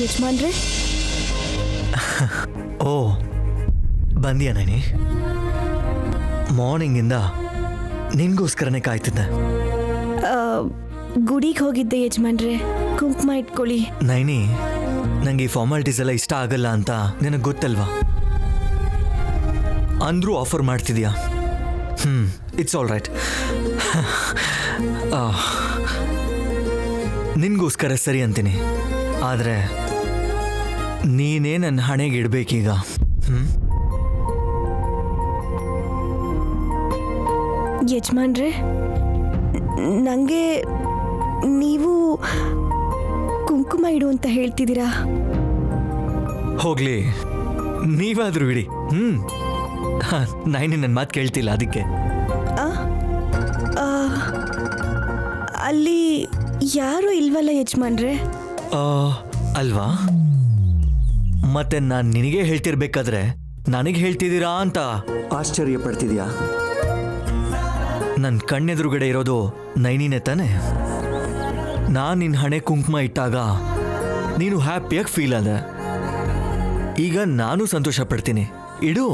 ಯಜಮಾನ್ರೆ. ಓ ಬಂದಿಯಾ ನೈನಿ? ಮಾರ್ನಿಂಗಿಂದ ನಿನ್ಗೋಸ್ಕರನೇ ಕಾಯ್ತಿದ್ದೆ. ಗುಡಿಗೆ ಹೋಗಿದ್ದೆ ಯಜಮಾನ್ರೆ, ಕುಂಕುಮ ಇಟ್ಕೊಳ್ಳಿ. ನೈನಿ, ನಂಗೆ ಈ ಫಾರ್ಮಾಲಿಟೀಸ್ ಎಲ್ಲ ಇಷ್ಟ ಆಗಲ್ಲ ಅಂತ ನಿನಗೆ ಗೊತ್ತಲ್ವಾ? ಅಂದ್ರೂ ಆಫರ್ ಮಾಡ್ತಿದ್ಯಾ? It's all right. ನಿನ್ಗೋಸ್ಕರ ಸರಿ ಅಂತೀನಿ, ಆದರೆ ನೀನೇ ನನ್ನ ಹಣೆಗೆ ಇಡಬೇಕೀಗ. ಯಜಮಾನ್ರೆ, ನನಗೆ ನೀವು ಕುಂಕುಮ ಇಡು ಅಂತ ಹೇಳ್ತಿದ್ದೀರಾ? ಹೋಗ್ಲಿ, ನೀವಾದ್ರೂ ಇಡಿ. ನೈನಿ ನನ್ನ ಮಾತು ಕೇಳ್ತಿಲ್ಲ, ಅದಕ್ಕೆ. ಅಲ್ಲಿ ಯಾರು ಇಲ್ವಲ್ಲ ಯಜಮಾನ್ರೆ? ಅಲ್ವಾ? ಮತ್ತೆ ನಾನು ನಿನಗೆ ಹೇಳ್ತಿರ್ಬೇಕಾದ್ರೆ ನನಗೆ ಹೇಳ್ತಿದ್ದೀರಾ ಅಂತ ಆಶ್ಚರ್ಯ ಪಡ್ತಿದ್ಯಾ? ನನ್ನ ಕಣ್ಣೆದುರುಗಡೆ ಇರೋದು ನೈನಿನೇ ತಾನೆ? ನಾನು ನಿನ್ನ ಹಣೆ ಕುಂಕುಮ ಇಟ್ಟಾಗ ನೀನು ಹ್ಯಾಪಿಯಾಗಿ ಫೀಲ್ ಆದ. ಈಗ ನಾನು ಸಂತೋಷ ಪಡ್ತೀನಿ. ಇಡು.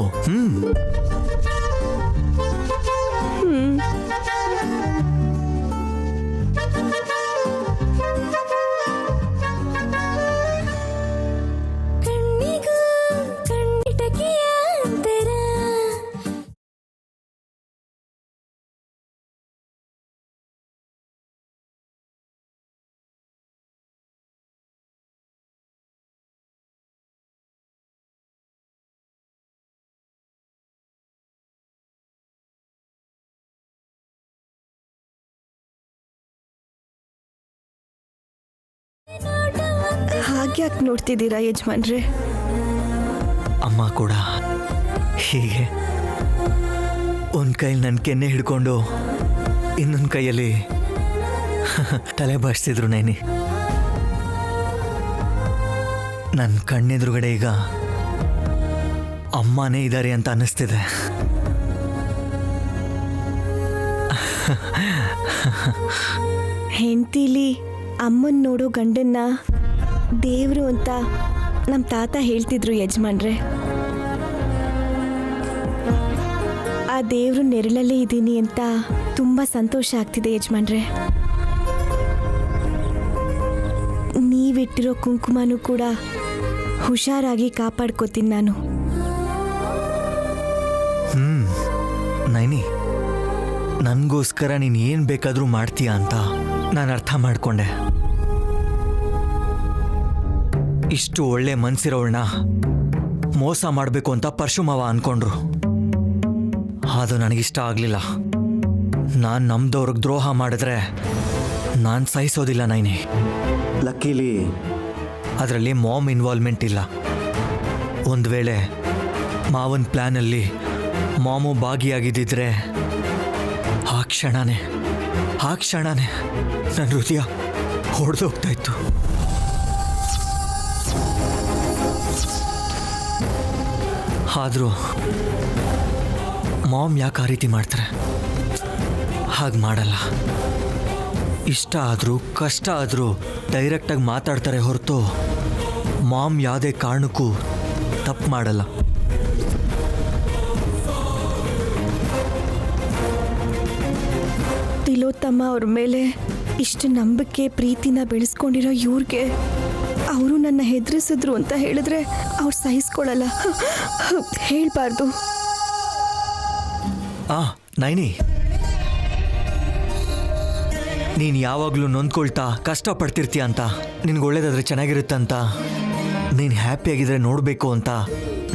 ಹಾಗ್ಯಾಕೆ ನೋಡ್ತಿದ್ದೀರಾ ಯಜಮಾನ್ರೆ? ಅಮ್ಮ ಕೂಡ ಹೀಗೆ ಒಂದು ಕೈಲಿ ನನ್ನ ಕೆನ್ನೆ ಹಿಡ್ಕೊಂಡು ಇನ್ನೊಂದು ಕೈಯಲ್ಲಿ ತಲೆ ಬಾಚ್ತಿದ್ರು ನೈನಿ. ನನ್ನ ಕಣ್ಣೆದುರುಗಡೆ ಈಗ ಅಮ್ಮನೇ ಇದ್ದಾರೆ ಅಂತ ಅನ್ನಿಸ್ತಿದೆ. ಹೆಂಡತಿಲಿ ಅಮ್ಮನ್ ನೋಡೋ ಗಂಡನ್ನ ದೇವ್ರು ಅಂತ ನಮ್ಮ ತಾತ ಹೇಳ್ತಿದ್ರು ಯಜಮಾನ್ರೆ. ಆ ದೇವ್ರು ನೆರಳಲ್ಲೇ ಇದ್ದೀನಿ ಅಂತ ತುಂಬಾ ಸಂತೋಷ ಆಗ್ತಿದೆ ಯಜಮಾನ್ರೆ. ನೀವಿಟ್ಟಿರೋ ಕುಂಕುಮನೂ ಕೂಡ ಹುಷಾರಾಗಿ ಕಾಪಾಡ್ಕೋತೀನಿ ನಾನು. ನೈನಿ, ನನಗೋಸ್ಕರ ನೀನು ಏನು ಬೇಕಾದರೂ ಮಾಡ್ತೀಯ ಅಂತ ನಾನು ಅರ್ಥ ಮಾಡ್ಕೊಂಡೆ. ಇಷ್ಟು ಒಳ್ಳೆ ಮನ್ಸಿರೋಳನ್ನ ಮೋಸ ಮಾಡಬೇಕು ಅಂತ ಪರಶುಮಾವ ಅನ್ಕೊಂಡ್ರು. ಅದು ನನಗಿಷ್ಟ ಆಗಲಿಲ್ಲ. ನಾನು ನಮ್ದವ್ರಿಗೆ ದ್ರೋಹ ಮಾಡಿದ್ರೆ ನಾನು ಸಹಿಸೋದಿಲ್ಲ ನೈನಿ. ಲಕ್ಕೀಲಿ ಅದರಲ್ಲಿ ಮಾಮ್ ಇನ್ವಾಲ್ವ್ಮೆಂಟ್ ಇಲ್ಲ. ಒಂದು ವೇಳೆ ಮಾವನ ಪ್ಲ್ಯಾನಲ್ಲಿ ಮಾಮು ಭಾಗಿಯಾಗಿದ್ದಿದ್ರೆ ಆ ಕ್ಷಣನೇ ನನ್ನ ಹೃದಯ ಹೊಡೆದೋಗ್ತಾ ಇತ್ತು. ಆದರೂ ಮಾಮ್ ಯಾಕೆ ಆ ರೀತಿ ಮಾಡ್ತಾರೆ? ಹಾಗೆ ಮಾಡಲ್ಲ. ಇಷ್ಟ ಆದರೂ ಕಷ್ಟ ಆದರೂ ಡೈರೆಕ್ಟಾಗಿ ಮಾತಾಡ್ತಾರೆ ಹೊರತು ಮಾಮ್ ಯಾವುದೇ ಕಾರಣಕ್ಕೂ ತಪ್ಪು ಮಾಡಲ್ಲ. ತಿಲೋತ್ತಮ ಅವ್ರ ಮೇಲೆ ಇಷ್ಟು ನಂಬಿಕೆ ಪ್ರೀತಿನ ಬೆಳೆಸ್ಕೊಂಡಿರೋ ಇವ್ರಿಗೆ ಅವರು ನನ್ನ ಹೆದರಿಸಿದ್ರು ಅಂತ ಹೇಳಿದ್ರೆ ಅವ್ರು ಸಹಿಸ್ಕೊಳ್ಳಲ್ಲ. ಹೇಳ್ಬಾರ್ದು. ನೈನಿ, ನೀನು ಯಾವಾಗಲೂ ನೊಂದ್ಕೊಳ್ತಾ ಕಷ್ಟಪಡ್ತಿರ್ತೀಯ ಅಂತ, ನಿನ್ಗೆ ಒಳ್ಳೇದಾದ್ರೆ ಚೆನ್ನಾಗಿರುತ್ತಂತ, ನೀನು ಹ್ಯಾಪಿಯಾಗಿದ್ರೆ ನೋಡಬೇಕು ಅಂತ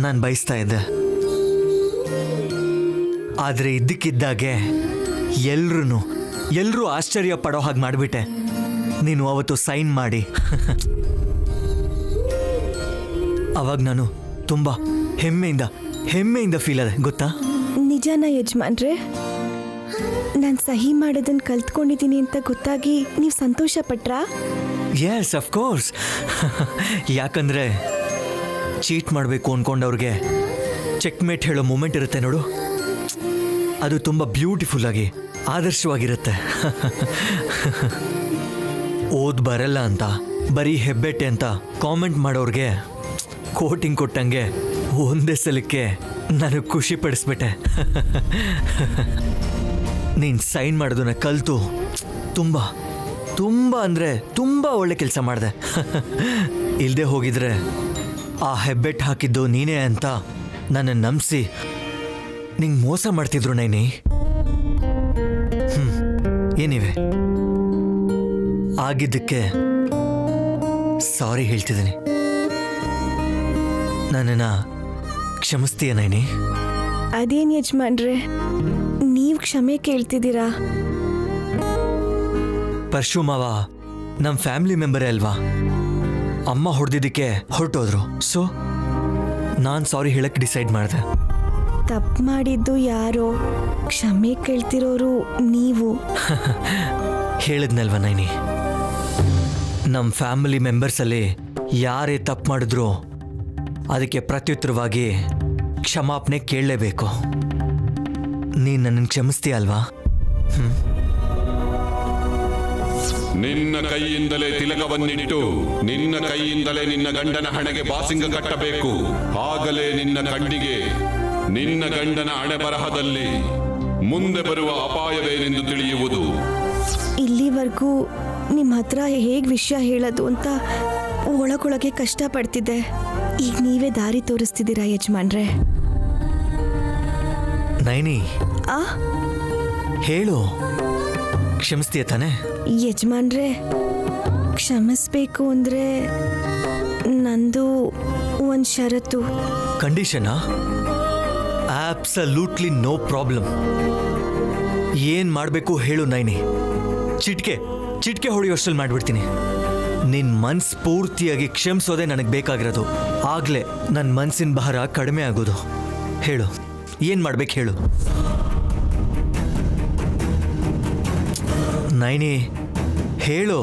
ನಾನು ಬಯಸ್ತಾ ಇದ್ದೆ. ಆದರೆ ಇದ್ದಕ್ಕಿದ್ದಾಗೆ ಎಲ್ಲರೂ ಆಶ್ಚರ್ಯ ಪಡೋ ಹಾಗೆ ಮಾಡಿಬಿಟ್ಟೆ ನೀನು ಅವತ್ತು ಸೈನ್ ಮಾಡಿ. ಅವಾಗ ನಾನು ತುಂಬ ಹೆಮ್ಮೆಯಿಂದ ಫೀಲ್ ಆದೆ, ಗೊತ್ತಾ? ನಿಜಾನ ಯಜಮಾನ್ರೆ? ನಾನು ಸಹಿ ಮಾಡೋದನ್ನು ಕಲ್ತ್ಕೊಂಡಿದ್ದೀನಿ ಅಂತ ಗೊತ್ತಾಗಿ ನೀವು ಸಂತೋಷ ಪಟ್ರಾ? Yes, of course. ಯಾಕಂದರೆ ಚೀಟ್ ಮಾಡಬೇಕು ಅಂದ್ಕೊಂಡವ್ರಿಗೆ ಚೆಕ್ಮೇಟ್ ಹೇಳೋ ಮೂಮೆಂಟ್ ಇರುತ್ತೆ ನೋಡು, ಅದು ತುಂಬ ಬ್ಯೂಟಿಫುಲ್ ಆಗಿ ಆದರ್ಶವಾಗಿರುತ್ತೆ. ಓದ್ ಬರಲ್ಲ ಅಂತ ಬರೀ ಹೆಬ್ಬೆಟ್ಟೆ ಅಂತ ಕಾಮೆಂಟ್ ಮಾಡೋರಿಗೆ ಕೋಟಿಂಗ್ ಕೊಟ್ಟಂಗೆ ಒಂದೇ ಸಲಕ್ಕೆ ನನಗೆ ಖುಷಿ ಪಡಿಸ್ಬಿಟ್ಟೆ. ನೀನು ಸೈನ್ ಮಾಡೋದನ್ನ ಕಲಿತು ತುಂಬ ತುಂಬ ಅಂದರೆ ತುಂಬ ಒಳ್ಳೆ ಕೆಲಸ ಮಾಡಿದೆ. ಇಲ್ಲದೆ ಹೋಗಿದ್ರೆ ಆ ಹೆಬ್ಬೆಟ್ಟು ಹಾಕಿದ್ದು ನೀನೇ ಅಂತ ನನ್ನ ನಂಬಿಸಿ ನಿಂಗೆ ಮೋಸ ಮಾಡ್ತಿದ್ರು ನೈನಿ. ಏನಿವೆ ಆಗಿದ್ದಕ್ಕೆ ಸಾರಿ ಹೇಳ್ತಿದ್ದೀನಿ. ನನ್ನನ್ನು ಕ್ಷಮಿಸ್ತೀಯ ನೈನಿ? ಅದೇನು ಯಜಮಾನ್ರೆ, ನೀವು ಕ್ಷಮೆ ಕೇಳ್ತಿದ್ದೀರಾ? ಪರಶು ಮಾವ ನಮ್ಮ ಫ್ಯಾಮಿಲಿ ಮೆಂಬರೇ ಅಲ್ವಾ. ಅಮ್ಮ ಹೊಡೆದಿದ್ದಕ್ಕೆ ಹೊರಟೋದ್ರು. ಸೊ ನಾನು ಸಾರಿ ಹೇಳಕ್ಕೆ ಡಿಸೈಡ್ ಮಾಡಿದೆ. ತಪ್ಪು ಮಾಡಿದ್ದು ಯಾರೋ, ಕ್ಷಮೆ ಕೇಳ್ತಿರೋರು ನೀವು. ಹೇಳಿದ್ನಲ್ವ ನೈನಿ, ನಮ್ಮ ಫ್ಯಾಮಿಲಿ ಮೆಂಬರ್ಸಲ್ಲಿ ಯಾರೇ ತಪ್ಪು ಮಾಡಿದ್ರು ಅದಕ್ಕೆ ಪ್ರತ್ಯುತ್ತರವಾಗಿ ಕ್ಷಮಾಪಣೆ ಕೇಳಲೇಬೇಕು. ನೀನು ನನ್ನನ್ನು ಕ್ಷಮಿಸ್ತೀಯ ಅಲ್ವಾ? ನಿನ್ನ ಕೈಯಿಂದಲೇ ತಿಲಕವನ್ನಿಟ್ಟು ನಿನ್ನ ಕೈಯಿಂದಲೇ ನಿನ್ನ ಗಂಡನ ಹಣೆಗೆ ಬಾಸಿಂಗ ಕಟ್ಟಬೇಕು. ಆಗಲೇ ನಿನ್ನ ಕಣ್ಣಿಗೆ ನಿನ್ನ ಗಂಡನ ಹಣೆ ಬರಹದಲ್ಲಿ ಮುಂದೆ ಬರುವ ಅಪಾಯವೇನೆಂದು ತಿಳಿಯುವುದು. ಇಲ್ಲಿವರೆಗೂ ನಿಮ್ಮ ಹತ್ರ ಹೇಗೆ ವಿಷಯ ಹೇಳೋದು ಅಂತ ಒಳಗೊಳಗೆ ಕಷ್ಟಪಡ್ತಿದ್ದೆ. ಈಗ ನೀವೇ ದಾರಿ ತೋರಿಸ್ತಿದ್ದೀರಾ ಯಜಮಾನ್ರೆ. ನೈನಿ ಆ ಹೇಳು, ಕ್ಷಮಿಸ್ತೀಯ ತಾನೆ? ಯಜಮಾನ್ರೆ, ಕ್ಷಮಿಸ್ಬೇಕು ಅಂದರೆ ನಂದು ಒಂದು ಷರತ್ತು. ಕಂಡೀಷನಾ? Absolutely no problem. ಏನು ಮಾಡಬೇಕು ಹೇಳು ನೈನಿ. ಚಿಟ್ಕೆ ಹೊಡೆಯೋಷ್ಟಲ್ಲಿ ಮಾಡಿಬಿಡ್ತೀನಿ. ನಿನ್ನ ಮನ್ಸು ಪೂರ್ತಿಯಾಗಿ ಕ್ಷಮಿಸೋದೇ ನನಗೆ ಬೇಕಾಗಿರೋದು. ಆಗಲೇ ನನ್ನ ಮನಸ್ಸಿನ ಭಾರ ಕಡಿಮೆ ಆಗೋದು. ಹೇಳು, ಏನು ಮಾಡ್ಬೇಕು ಹೇಳು ನೈನಿ, ಹೇಳು.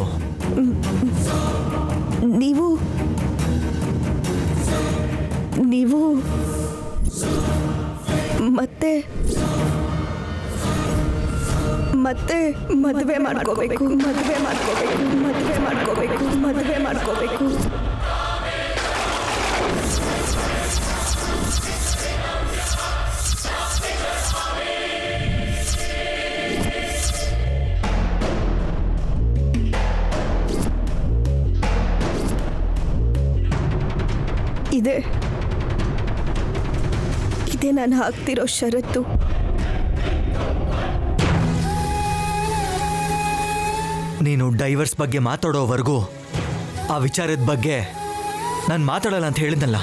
ನೀವು ಮತ್ತೆ ಮದುವೆ ಮಾಡ್ಕೋಬೇಕು. ಇದೇ ನಾನು ಹಾಕ್ತಿರೋ ಷರತ್ತು. ನೀನು ಡೈವರ್ಸ್ ಬಗ್ಗೆ ಮಾತಾಡೋವರೆಗೂ ಆ ವಿಚಾರದ ಬಗ್ಗೆ ನಾನು ಮಾತಾಡಲ್ಲ ಅಂತ ಹೇಳಿದ್ನಲ್ಲ.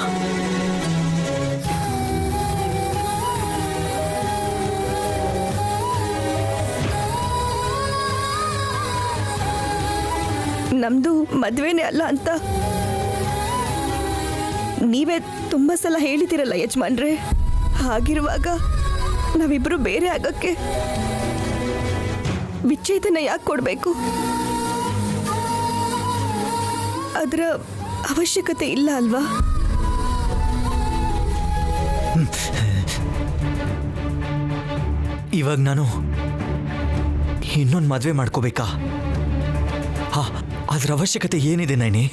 ನಮ್ದು ಮದುವೆನೇ ಅಲ್ಲ ಅಂತ ನೀವೇ ತುಂಬ ಸಲ ಹೇಳಿದಿರಲ್ಲ ಯಜಮಾನ್ರೆ. ಹಾಗಿರುವಾಗ ನಾವಿಬ್ರು ಬೇರೆ ಆಗಕ್ಕೆ ವಿಚ್ಛೇದನ ಯಾಕೆ ಕೊಡಬೇಕು? ಅದರ ಅವಶ್ಯಕತೆ ಇಲ್ಲ ಅಲ್ವಾ? ಇವಾಗ ನಾನು ಇನ್ನೊಂದು ಮದುವೆ ಮಾಡ್ಕೋಬೇಕಾ? ಅದ್ರ ಅವಶ್ಯಕತೆ ಏನಿದೆ ನೈನಿ?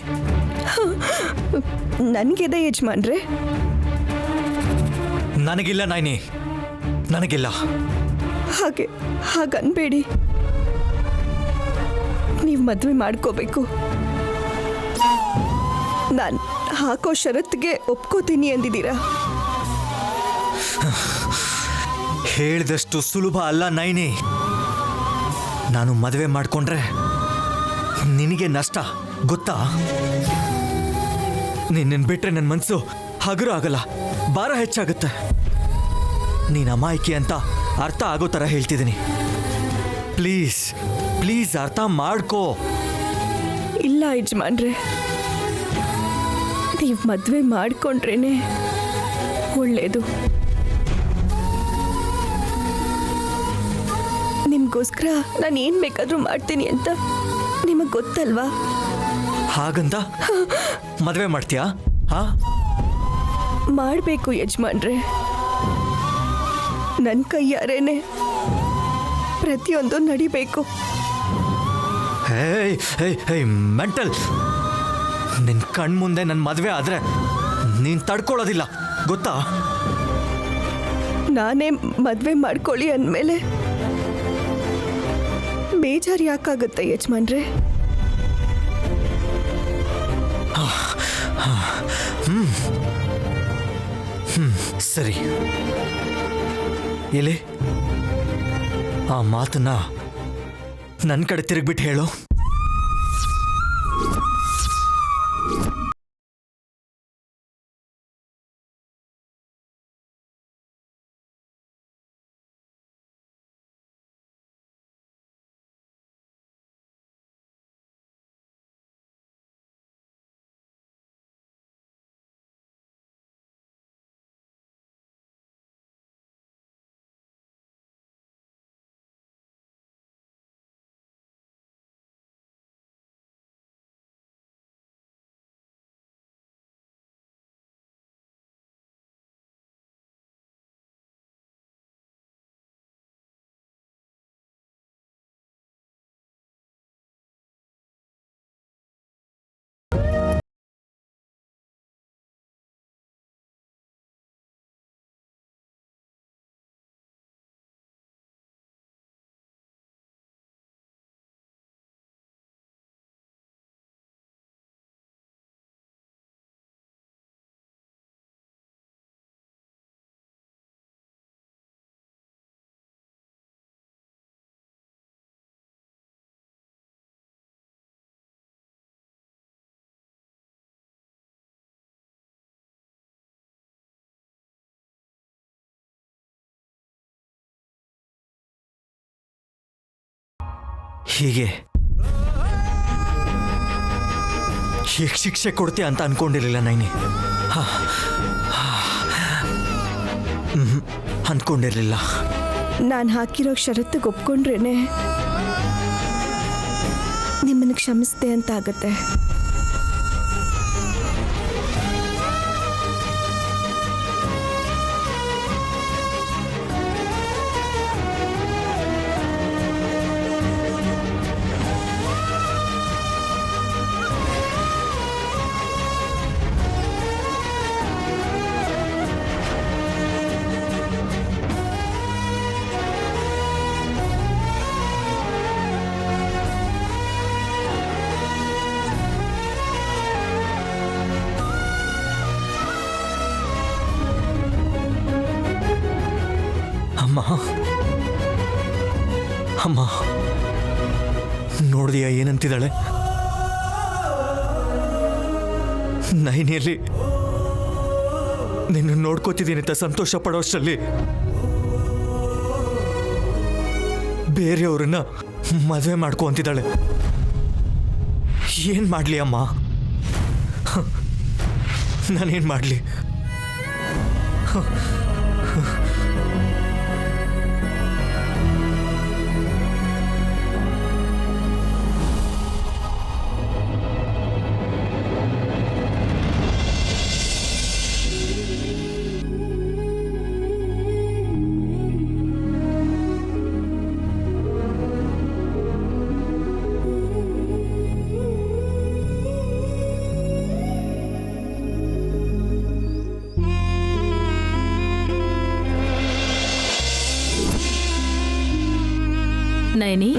ನನಗಿದೆ ಯಜಮಾನ್ರೆ. ನನಗಿಲ್ಲ ನೈನಿ, ನನಗಿಲ್ಲ. ಹಾಗನ್ಬೇಡಿ. ನೀವು ಮದುವೆ ಮಾಡ್ಕೋಬೇಕು. ನಾನು ಹಾಕೋ ಷರತ್ತಿಗೆ ಒಪ್ಕೋತೀನಿ ಅಂದಿದ್ದೀರಾ? ಹೇಳಿದಷ್ಟು ಸುಲಭ ಅಲ್ಲ ನೈನಿ. ನಾನು ಮದುವೆ ಮಾಡ್ಕೊಂಡ್ರೆ ನಿನಗೆ ನಷ್ಟ ಗೊತ್ತಾ? ನಿನ್ನನ್ನು ಬಿಟ್ರೆ ನನ್ನ ಮನಸ್ಸು ಹಗುರ ಆಗಲ್ಲ, ಭಾರ ಹೆಚ್ಚಾಗುತ್ತೆ. ನೀನು ಅಮಾಯಕಿ ಅಂತ ಅರ್ಥ ಆಗೋ ಥರ ಹೇಳ್ತಿದ್ದೀನಿ. ಪ್ಲೀಸ್ ಅರ್ಥ ಮಾಡ್ಕೋ. ಇಲ್ಲ ಯಜಮಾನ್ರೆ, ನೀವು ಮದುವೆ ಮಾಡ್ಕೊಂಡ್ರೇನೆ ಒಳ್ಳೇದು. ನಿಮಗೋಸ್ಕರ ನಾನು ಏನು ಬೇಕಾದರೂ ಮಾಡ್ತೀನಿ ಅಂತ ನಿಮಗೆ ಗೊತ್ತಲ್ವಾ? ಹಾಗಂತ ಮದುವೆ ಮಾಡ್ತೀಯಾ? ಮಾಡಬೇಕು ಯಜಮಾನ್ರೆ. ನನ್ನ ಕೈಯಾರೇನೆ ಪ್ರತಿಯೊಂದು ನಡಿಬೇಕು. ಮೆಂಟಲ್ ಕಣ್ಮುಂದೆ ನನ್ನ ಮದುವೆ ಆದರೆ ನೀನು ತಡ್ಕೊಳ್ಳೋದಿಲ್ಲ ಗೊತ್ತಾ? ನಾನೇ ಮದುವೆ ಮಾಡ್ಕೊಳ್ಳಿ ಅಂದಮೇಲೆ ಬೇಜಾರು ಯಾಕಾಗುತ್ತೆ ಯಜಮಾನ್ರೆ? ಸರಿ, ಎಲೆ ಆ ಮಾತನ್ನ ನನ್ನ ಕಡೆ ತಿರುಗ್ಬಿಟ್ಟು ಹೇಳು. ಹೀಗೆ ಶಿಕ್ಷೆ ಕೊಡ್ತೀಯ ಅಂತ ಅನ್ಕೊಂಡಿರಲಿಲ್ಲ ನೈನಿ. ಅನ್ಕೊಂಡಿರಲಿಲ್ಲ. ನಾನು ಹಾಕಿರೋ ಷರತ್ತಿಗೆ ಒಪ್ಕೊಂಡ್ರೇನೆ ನಿಮ್ಮನ್ನು ಕ್ಷಮಿಸ್ದೆ ಅಂತ ಆಗತ್ತೆ. ಅಮ್ಮ ಅಮ್ಮ ನೋಡಿದೆಯಾ ಏನಂತಿದ್ದಾಳೆ? ನೈನಿಯಲ್ಲಿ ನಿನ್ನ ನೋಡ್ಕೋತಿದ್ದೀನಿ ಅಂತ ಸಂತೋಷ ಪಡೋಷ್ಟರಲ್ಲಿ ಬೇರೆಯವ್ರನ್ನ ಮದುವೆ ಮಾಡ್ಕೊ ಅಂತಿದ್ದಾಳೆ. ಏನು ಮಾಡಲಿ ಅಮ್ಮ? ನಾನೇನು ಮಾಡಲಿ? ನಯನಿ,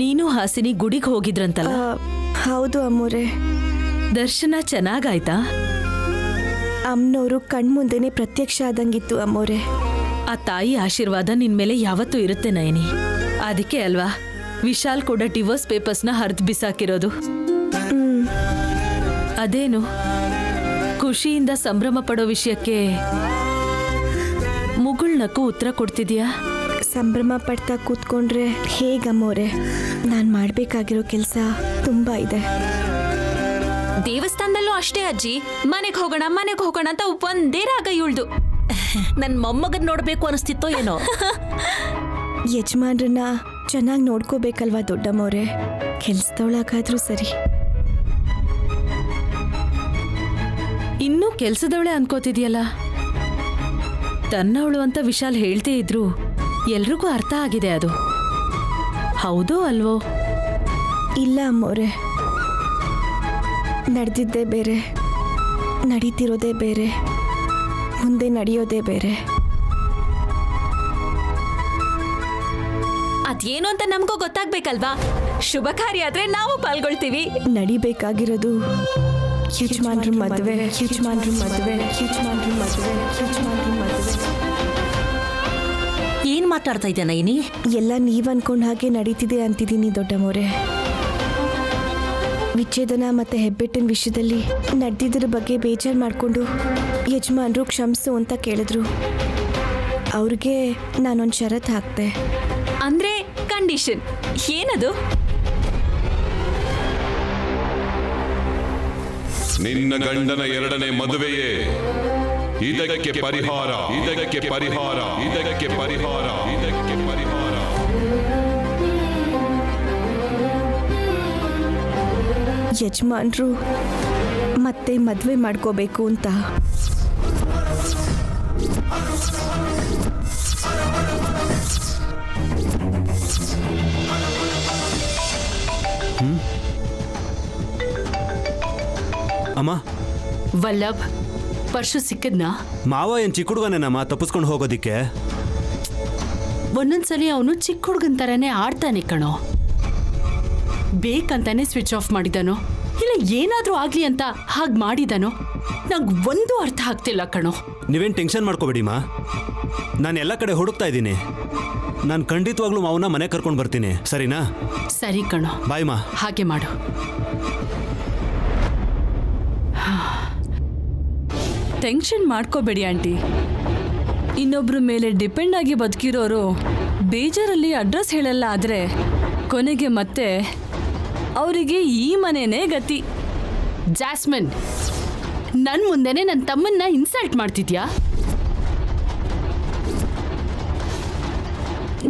ನೀನು ಹಾಸಿನಿ ಗುಡಿಗೆ ಹೋಗಿದ್ರಂತಲ್ಲ? ಹೌದು ಅಮ್ಮೋರೆ. ದರ್ಶನ ಚೆನ್ನಾಗಾಯ್ತಾ? ಅಮ್ಮನವರು ಕಣ್ಮುಂದೆನೆ ಪ್ರತ್ಯಕ್ಷ ಆದಂಗಿತ್ತು ಅಮ್ಮೋರೆ. ಆ ತಾಯಿ ಆಶೀರ್ವಾದ ನಿನ್ ಮೇಲೆ ಯಾವತ್ತೂ ಇರುತ್ತೆ ನಯನಿ. ಅದಕ್ಕೆ ಅಲ್ವಾ ವಿಶಾಲ್ ಕೂಡ ಡಿವೋರ್ಸ್ ಪೇಪರ್ಸ್ನ ಹರಿದು ಬಿಸಾಕಿರೋದು. ಅದೇನು ಖುಷಿಯಿಂದ ಸಂಭ್ರಮ ಪಡೋ ವಿಷಯಕ್ಕೆ ಮುಗುಳ್ನಕ್ಕೂ ಉತ್ತರ ಕೊಡ್ತಿದ್ಯಾ? ಸಂಭ್ರಮ ಪಡ್ತಾ ಕೂತ್ಕೊಂಡ್ರೆ ಹೇಗಮ್ಮೋರೆ? ನಾನು ಮಾಡಬೇಕಾಗಿರೋ ಕೆಲಸ ತುಂಬ ಇದೆ. ದೇವಸ್ಥಾನದಲ್ಲೂ ಅಷ್ಟೇ ಅಜ್ಜಿ. ಮನೆಗೆ ಹೋಗೋಣ ಅಂತ ಒಂದೇ ರಾಗ ಇಳ್ದು ನನ್ ಮೊಮ್ಮಗನ್ ನೋಡ್ಬೇಕು ಅನಿಸ್ತಿತ್ತೋ ಏನೋ. ಯಜಮಾನ್ರನ್ನ ಚೆನ್ನಾಗಿ ನೋಡ್ಕೋಬೇಕಲ್ವಾ ದೊಡ್ಡಮ್ಮವ್ರೆ? ಕೆಲ್ಸದವಳಾಗಾದ್ರೂ ಸರಿ. ಇನ್ನೂ ಕೆಲ್ಸದವಳೆ ಅನ್ಕೋತಿದ್ಯಲ್ಲ. ತನ್ನವಳು ಅಂತ ವಿಶಾಲ್ ಹೇಳ್ತೇ ಇದ್ರು ಎಲ್ರಿಗೂ ಅರ್ಥ ಆಗಿದೆ ಅದು. ಹೌದೋ ಅಲ್ವೋ? ಇಲ್ಲ ಅಮ್ಮೋರೆ, ನಡೆದಿದ್ದೇ ಬೇರೆ, ನಡೀತಿರೋದೇ ಬೇರೆ, ಮುಂದೆ ನಡೆಯೋದೇ ಬೇರೆ. ಅದೇನು ಅಂತ ನಮಗೂ ಗೊತ್ತಾಗ್ಬೇಕಲ್ವಾ? ಶುಭ ಕಾರ್ಯ ಆದ್ರೆ ನಾವು ಪಾಲ್ಗೊಳ್ತೀವಿ. ನಡಿಬೇಕಾಗಿರೋದು ಯಜಮಾನ್ರ ಮದುವೆ, ಯಜಮಾನ್ರ ಮದುವೆ, ಯಜಮಾನ್ರ ಮದುವೆ, ಯಜಮಾನ್ರ ಮದುವೆ. ಏನ್ ಮಾತಾಡ್ತಾ ಇದ್ದೆ ನೈನಿ? ಎಲ್ಲ ನೀವ್ ಅನ್ಕೊಂಡ್ ಹಾಗೆ ನಡೀತಿದೆ ಅಂತಿದ್ದೀನಿ ದೊಡ್ಡ ಮೋರೆ. ವಿಚ್ಛೇದನ ಮತ್ತೆ ಹೆಬ್ಬೆಟ್ಟಿನ ವಿಷಯದಲ್ಲಿ ನಡೆದಿದ್ರ ಬಗ್ಗೆ ಬೇಜಾರು ಮಾಡಿಕೊಂಡು ಯಜಮಾನ್ರು ಕ್ಷಮಿಸು ಅಂತ ಕೇಳಿದ್ರು. ಅವ್ರಿಗೆ ನಾನೊಂದು ಷರತ್ತು ಹಾಕ್ತೆ. ಅಂದ್ರೆ ಕಂಡೀಷನ್ ಏನದು? ನಿನ್ನ ಗಂಡನ ಎರಡನೇ ಮದುವೆಯೇ ಇದಕ್ಕೆ ಪರಿಹಾರ, ಇದಕ್ಕೆ ಪರಿಹಾರ, ಇದಕ್ಕೆ ಪರಿಹಾರ, ಇದಕ್ಕೆ ಪರಿಹಾರ. ಯಜಮಾನ್ರು ಮತ್ತೆ ಮದುವೆ ಮಾಡ್ಕೋಬೇಕು ಅಂತ. ಅಮ್ಮ, ವಲ್ಲಭ್, ಪರ್ಶು ಸಿಕ್ಕದ್ನಾ? ಮಾವ ಏನ್ ಚಿಕ್ಕ ಹುಡುಗನೇನಮ್ಮ ತಪ್ಪಿಸ್ಕೊಂಡು ಹೋಗೋದಿಕ್ಕೆ? ಒಂದೊಂದ್ಸಲಿ ಅವನು ಚಿಕ್ಕ ಹುಡುಗನ್ ಥರನೇ ಆಡ್ತಾನೆ ಕಣೋ. ಬೇಕಂತಾನೆ ಸ್ವಿಚ್ ಆಫ್ ಮಾಡಿದಾನೋ ಇಲ್ಲ ಏನಾದ್ರೂ ಆಗ್ಲಿ ಅಂತ ಹಾಗೆ ಮಾಡಿದಾನೋ ನಂಗೆ ಒಂದು ಅರ್ಥ ಆಗ್ತಿಲ್ಲ ಕಣೋ. ನೀವೇನು ಟೆನ್ಷನ್ ಮಾಡ್ಕೋಬೇಡಿಮ್ಮ, ನಾನು ಎಲ್ಲ ಕಡೆ ಹುಡುಕ್ತಾ ಇದ್ದೀನಿ. ನಾನು ಖಂಡಿತವಾಗ್ಲೂ ಮಾವನ ಮನೆ ಕರ್ಕೊಂಡು ಬರ್ತೀನಿ, ಸರಿನಾ? ಸರಿ ಕಣೋ, ಬಾಯ್ ಮಾ. ಹಾಗೆ ಮಾಡು. ಟೆನ್ಷನ್ ಮಾಡ್ಕೋಬೇಡಿ ಆಂಟಿ. ಇನ್ನೊಬ್ರ ಮೇಲೆ ಡಿಪೆಂಡ್ ಆಗಿ ಬದುಕಿರೋರು ಬೇಜಾರಲ್ಲಿ ಅಡ್ರೆಸ್ ಹೇಳಲ್ಲ, ಆದರೆ ಕೊನೆಗೆ ಮತ್ತೆ ಅವರಿಗೆ ಈ ಮನೆನೇ ಗತಿ. ಜಾಸ್ಮಿನ್, ನನ್ನ ಮುಂದೆನೆ ನನ್ನ ತಮ್ಮನ್ನ ಇನ್ಸಲ್ಟ್ ಮಾಡ್ತಿದ್ಯಾ?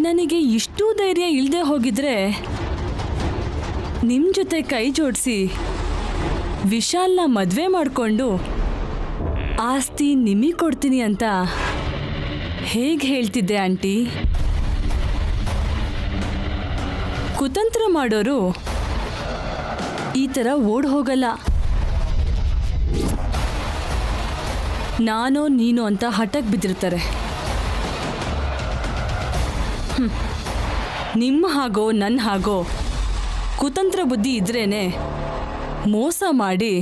ನನಗೆ ಇಷ್ಟೂ ಧೈರ್ಯ ಇಲ್ಲದೆ ಹೋಗಿದ್ರೆ ನಿಮ್ಮ ಜೊತೆ ಕೈ ಜೋಡಿಸಿ ವಿಶಾಲ್ನ ಮದುವೆ ಮಾಡಿಕೊಂಡು ಆಸ್ತಿ ನಿಮಗೆ ಕೊಡ್ತೀನಿ ಅಂತ ಹೇಗೆ ಹೇಳ್ತಿದ್ದೆ ಆಂಟಿ? ಕುತಂತ್ರ ಮಾಡೋರು ಈ ಥರ ಓಡ್ ಹೋಗಲ್ಲ. ನಾನೋ ನೀನು ಅಂತ ಹಠಕ್ಕೆ ಬಿದ್ದಿರ್ತಾರೆ. ನಿಮ್ಮ ಹಾಗೋ ನನ್ನ ಹಾಗೋ ಕುತಂತ್ರ ಬುದ್ಧಿ ಇದ್ರೇನೆ ಮೋಸ ಮಾಡಿ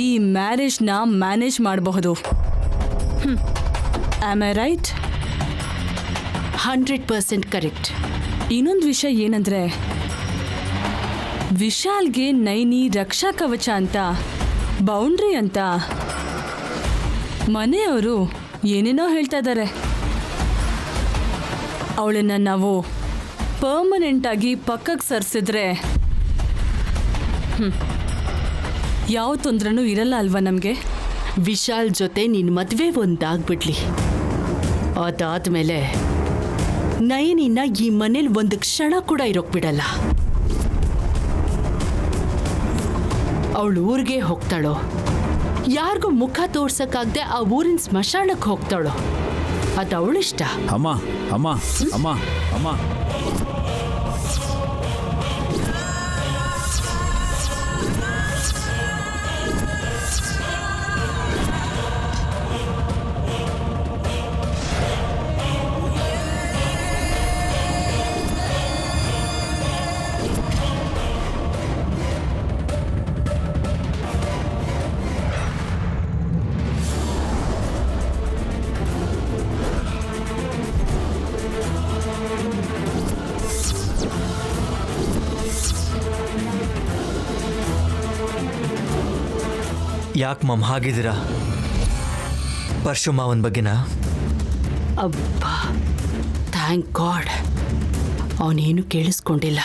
ಈ ಮ್ಯಾರೇಜ್ನ ಮ್ಯಾನೇಜ್ ಮಾಡಬಹುದು. Am I right? 100% ಕರೆಕ್ಟ್. ಇನ್ನೊಂದು ವಿಷಯ ಏನಂದರೆ, ವಿಶಾಲ್ಗೆ ನೈನಿ ರಕ್ಷಾ ಕವಚ ಅಂತ, ಬೌಂಡ್ರಿ ಅಂತ ಮನೆಯವರು ಏನೇನೋ ಹೇಳ್ತಾ ಇದ್ದಾರೆ. ಅವಳನ್ನು ನಾವು ಪರ್ಮನೆಂಟಾಗಿ ಪಕ್ಕಕ್ಕೆ ಸರಿಸಿದ್ರೆ ಯಾವ ತೊಂದರೆನೂ ಇರಲ್ಲ ಅಲ್ವಾ ನಮಗೆ? ವಿಶಾಲ್ ಜೊತೆ ನಿನ್ನ ಮದುವೆ ಒಂದಾಗ್ಬಿಡ್ಲಿ, ಅದಾದ್ಮೇಲೆ ನಯನಿನ ಈ ಮನೇಲಿ ಒಂದು ಕ್ಷಣ ಕೂಡ ಇರೋಕ್ ಬಿಡಲ್ಲ. ಅವಳು ಊರಿಗೆ ಹೋಗ್ತಾಳೋ, ಯಾರಿಗೂ ಮುಖ ತೋರ್ಸಕ್ಕಾಗದೆ ಆ ಊರಿನ ಸ್ಮಶಾನಕ್ಕೆ ಹೋಗ್ತಾಳೋ, ಅದು ಅವಳಿಷ್ಟ. ಅಮ್ಮ ಅಮ್ಮ ಅಮ್ಮ ಅಮ್ಮ, ಯಾಕೆ ಮಮ್ ಹಾಗಿದ್ದೀರಾ? ಪರಶುಮಾವನ ಬಗ್ಗೆನಾ? ಅಬ್ಬಾ, ಥ್ಯಾಂಕ್ ಗಾಡ್ ಅವನೇನು ಕೇಳಿಸ್ಕೊಂಡಿಲ್ಲ.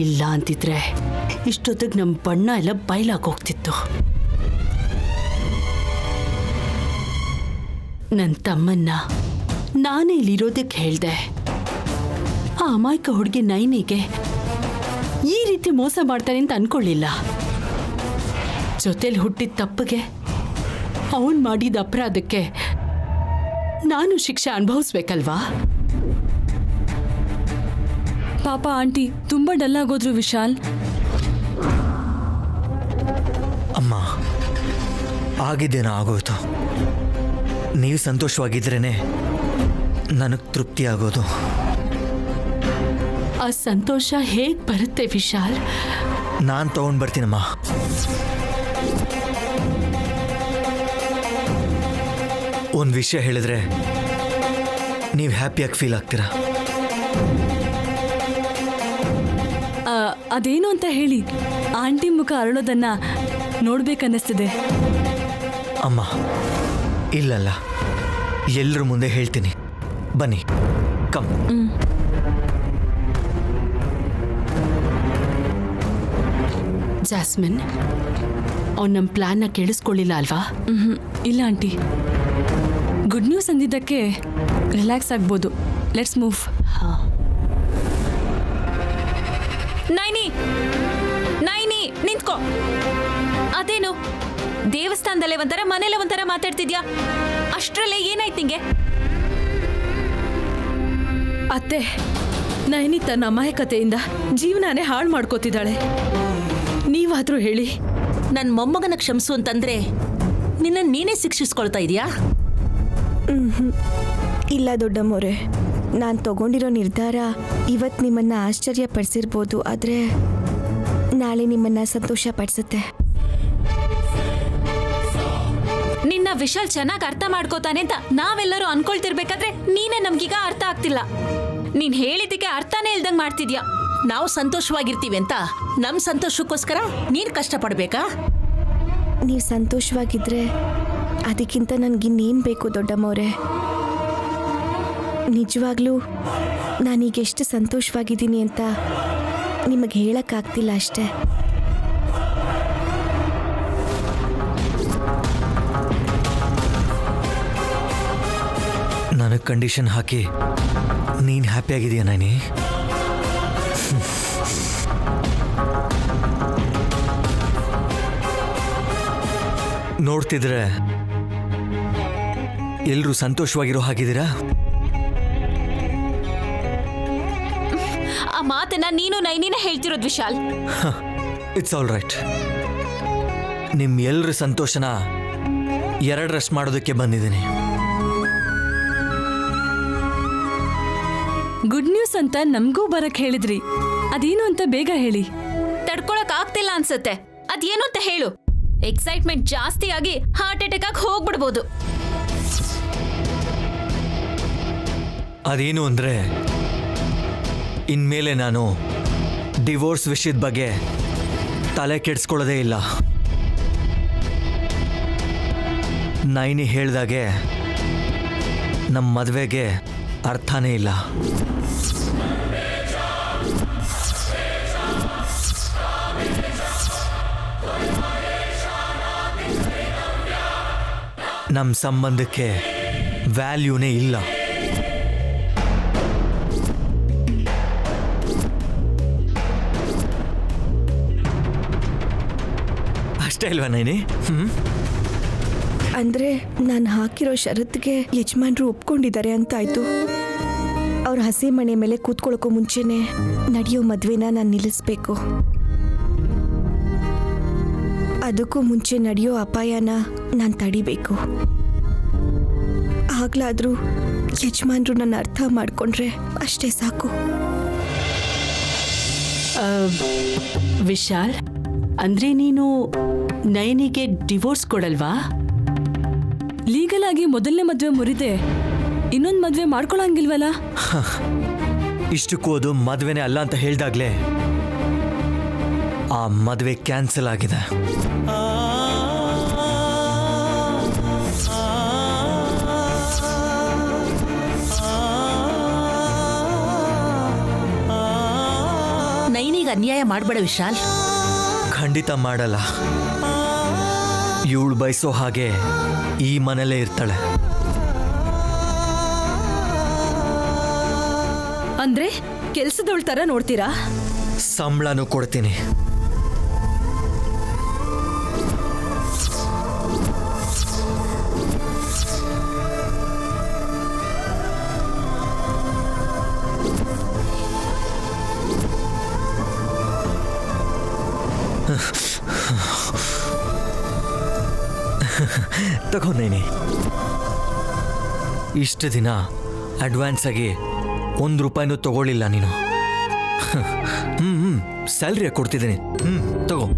ಇಲ್ಲ ಅಂತಿದ್ರೆ ಇಷ್ಟೊತ್ತಿಗೆ ನಮ್ಮ ಬಣ್ಣ ಎಲ್ಲ ಬಯಲಾಗೋಗ್ತಿತ್ತು. ನನ್ನ ತಮ್ಮನ್ನ ನಾನೇ ಇಲ್ಲಿರೋದಕ್ಕೆ ಹೇಳ್ದೆ. ಆ ಅಮಾಯಕ ಹುಡುಗಿ ನೈನಿಗೆ ಈ ರೀತಿ ಮೋಸ ಮಾಡ್ತಾನೆ ಅಂತ ಅನ್ಕೊಳ್ಳಿಲ್ಲ. ಜೊತೆಲಿ ಹುಟ್ಟಿದ ತಪ್ಪಿಗೆ, ಅವನು ಮಾಡಿದ ಅಪರಾಧಕ್ಕೆ ನಾನು ಶಿಕ್ಷೆ ಅನುಭವಿಸ್ಬೇಕಲ್ವಾ? ಪಾಪ ಆಂಟಿ ತುಂಬ ಡಲ್ ಆಗೋದ್ರು ವಿಶಾಲ್. ಆಗಿದ್ದೇನೋ ಆಗೋಯ್ತು. ನೀವು ಸಂತೋಷವಾಗಿದ್ರೇ ನನಗೆ ತೃಪ್ತಿ ಆಗೋದು. ಆ ಸಂತೋಷ ಹೇಗ್ ಬರುತ್ತೆ ವಿಶಾಲ್? ನಾನು ತಗೊಂಡು ಬರ್ತೀನಮ್ಮ. ಒಂದು ವಿಷಯ ಹೇಳಿದ್ರೆ ನೀವು ಹ್ಯಾಪಿಯಾಗಿ ಫೀಲ್ ಆಗ್ತೀರಾ. ಅದೇನು ಅಂತ ಹೇಳಿ. ಆಂಟಿ ಮುಖ ಅರಳೋದನ್ನ ನೋಡ್ಬೇಕನ್ನಿಸ್ತಿದೆ. ಅಮ್ಮ ಇಲ್ಲಲ್ಲ, ಎಲ್ಲರ ಮುಂದೆ ಹೇಳ್ತೀನಿ. ಬನ್ನಿ, ಕಮ್. ಜಾಸ್ಮಿನ್, ಅವ್ನು ನಮ್ಮ ಪ್ಲಾನ್ನ ಕೇಳಿಸ್ಕೊಳ್ಳಿಲ್ಲ ಅಲ್ವಾ? ಇಲ್ಲ ಆಂಟಿ, ಗುಡ್ ನ್ಯೂಸ್ ಅಂದಿದ್ದಕ್ಕೆ ರಿಲ್ಯಾಕ್ಸ್ ಆಗ್ಬೋದು. Let's move. ನೈನಿ ನಿಂತ್ಕೋ. ಅದೇನು ದೇವಸ್ಥಾನದಲ್ಲೇ ಒಂಥರ ಮನೇಲೆ ಒಂಥರ ಮಾತಾಡ್ತಿದ್ಯಾ? ಅಷ್ಟ್ರಲ್ಲೇ ಏನಾಯ್ತು ನಿಂಗೆ? ಅತ್ತೆ, ನೈನಿ ತನ್ನ ಅಮಾಯಕತೆಯಿಂದ ಜೀವನಾನೇ ಹಾಳು ಮಾಡ್ಕೋತಿದ್ದಾಳೆ. ನೀವಾದ್ರೂ ಹೇಳಿ. ನನ್ನ ಮೊಮ್ಮಗನ ಕ್ಷಮಿಸು ಅಂತಂದ್ರೆ ನಿನ್ನ ನೀನೇ ಶಿಕ್ಷಿಸ್ಕೊಳ್ತಾ ಇದೀಯಾ? ಇಲ್ಲ ದೊಡ್ಡಮ್ಮೋರೆ, ನಾನು ತಗೊಂಡಿರೋ ನಿರ್ಧಾರ ಇವತ್ತು ನಿಮ್ಮನ್ನ ಆಶ್ಚರ್ಯಪಡಿಸಿರ್ಬೋದು, ಆದರೆ ನಾಳೆ ನಿಮ್ಮನ್ನ ಸಂತೋಷ ಪಡಿಸುತ್ತೆ. ನಿನ್ನ ವಿಶಾಲ್ ಚೆನ್ನಾಗಿ ಅರ್ಥ ಮಾಡ್ಕೋತಾನೆ ಅಂತ ನಾವೆಲ್ಲರೂ ಅನ್ಕೊಳ್ತಿರ್ಬೇಕಾದ್ರೆ ನೀನೇ ನಮ್ಗೀಗ ಅರ್ಥ ಆಗ್ತಿಲ್ಲ. ನೀನ್ ಹೇಳಿದ್ದಕ್ಕೆ ಅರ್ಥನೇ ಇಲ್ದಂಗ್ ಮಾಡ್ತಿದ್ಯಾ. ನಾವು ಸಂತೋಷವಾಗಿರ್ತೀವಿ ಅಂತ ನಮ್ ಸಂತೋಷಕ್ಕೋಸ್ಕರ ನೀನ್ ಕಷ್ಟಪಡ್ಬೇಕಾ? ನೀವು ಸಂತೋಷವಾಗಿದ್ರೆ ಅದಕ್ಕಿಂತ ನನಗಿನ್ನೇನು ಬೇಕು ದೊಡ್ಡಮ್ಮವ್ರೆ? ನಿಜವಾಗ್ಲೂ ನಾನೀಗ ಎಷ್ಟು ಸಂತೋಷವಾಗಿದ್ದೀನಿ ಅಂತ ನಿಮಗೆ ಹೇಳಕ್ಕಾಗ್ತಿಲ್ಲ ಅಷ್ಟೇ. ನನಗೆ ಕಂಡೀಷನ್ ಹಾಕಿ ನೀನು ಹ್ಯಾಪಿಯಾಗಿದೆಯಾ ನೈನಿ? ನೋಡ್ತಿದ್ರೆ ಎಲ್ಲರೂ ಸಂತೋಷವಾಗಿರೋ ಹಾಗಿದ್ದೀರಾ? ಆ ಮಾತನ್ನ ನೀನು ನೈನಿನ ಹೇಳ್ತಿರೋದು ವಿಶಾಲ್. It's all right. ನಿಮ್ಮ ಎಲ್ಲರ ಸಂತೋಷನ ಎರಡರಷ್ಟು ಮಾಡೋದಕ್ಕೆ ಬಂದಿದ್ದೀನಿ. ಗುಡ್ ನ್ಯೂಸ್ ಅಂತ ನಮಗೂ ಬರಕ್ ಹೇಳಿದ್ರಿ, ಅದೇನು ಅಂತ ಬೇಗ ಹೇಳಿ. ತಡ್ಕೊಳಕ್ ಆಗ್ತಿಲ್ಲ ಅನ್ಸತ್ತೆ. ಅದೇನು ಅಂತ ಹೇಳು. ಎಕ್ಸೈಟ್ಮೆಂಟ್ ಜಾಸ್ತಿ ಆಗಿ ಹಾರ್ಟ್ ಅಟ್ಯಾಕ್ ಆಗಿ ಹೋಗ್ಬಿಡ್ಬೋದು. ಅದೇನು ಅಂದರೆ, ಇನ್ಮೇಲೆ ನಾನು ಡಿವೋರ್ಸ್ ವಿಷಯದ ಬಗ್ಗೆ ತಲೆ ಕೆಡಿಸ್ಕೊಳ್ಳೋದೇ ಇಲ್ಲ. ನೈನಿ ಹೇಳ್ದಾಗೆ ನಮ್ಮ ಮದುವೆಗೆ ಅರ್ಥನೇ ಇಲ್ಲ. ನಮ್ಮ ಸಂಬಂಧಕ್ಕೆ ವ್ಯಾಲ್ಯೂನೇ ಇಲ್ಲ. ಅಷ್ಟೇ ಇಲ್ವಾ ನೈನಿ? ಅಂದ್ರೆ ನಾನು ಹಾಕಿರೋ ಷರತ್ತಿಗೆ ಯಜಮಾನ್ರು ಒಪ್ಕೊಂಡಿದ್ದಾರೆ ಅಂತಾಯ್ತು. ಅವ್ರ ಹಸಿ ಮನೆ ಮೇಲೆ ಕೂತ್ಕೊಳ್ಳೋಕ್ಕೂ ಮುಂಚೆನೆ ನಡೆಯೋ ಮದ್ವೆನ ನಾನು ನಿಲ್ಲಿಸ್ಬೇಕು. ಅದಕ್ಕೂ ಮುಂಚೆ ನಡೆಯೋ ಅಪಾಯನ ನಾನು ತಡಿಬೇಕು. ಆಗ್ಲಾದ್ರೂ ಯಜಮಾನ್ರು ನನ್ನ ಅರ್ಥ ಮಾಡ್ಕೊಂಡ್ರೆ ಅಷ್ಟೇ ಸಾಕು. ವಿಶಾಲ್, ಅಂದ್ರೆ ನೀನು ನಯನಿಗೆ ಡಿವೋರ್ಸ್ ಕೊಡಲ್ವಾ? ಲೀಗಲ್ ಆಗಿ ಮೊದಲನೇ ಮದ್ವೆ ಮುರಿದೆ ಇನ್ನೊಂದು ಮದ್ವೆ ಮಾಡ್ಕೊಳಂಗಿಲ್ವಲ್ಲ? ಇಷ್ಟಕ್ಕೂ ಅದು ಮದುವೆನೇ ಅಲ್ಲ ಅಂತ ಹೇಳ್ದಾಗ್ಲೇ ಆ ಮದುವೆ ಕ್ಯಾನ್ಸಲ್ ಆಗಿದೆ. ನೈನಿಗೆ ಅನ್ಯಾಯ ಮಾಡಬೇಡ ವಿಶಾಲ್. ಖಂಡಿತ ಮಾಡಲ್ಲ. ಇವಳು ಬಯಸೋ ಹಾಗೆ ಈ ಮನೇಲೇ ಇರ್ತಾಳೆ. ಅಂದ್ರೆ ಕೆಲ್ಸದವಳ ತರ ನೋಡ್ತೀರಾ? ಸಂಬಳನೂ ಕೊಡ್ತೀನಿ. ತಗೋ ನೈನಿ. ಇಷ್ಟು ದಿನ ಅಡ್ವಾನ್ಸ್ ಆಗಿ ₹1 ತಗೊಳ್ಳಿಲ್ಲ ನೀನು. ಸ್ಯಾಲ್ರಿ ಕೊಡ್ತಿದ್ದೀನಿ. ತಗೋ.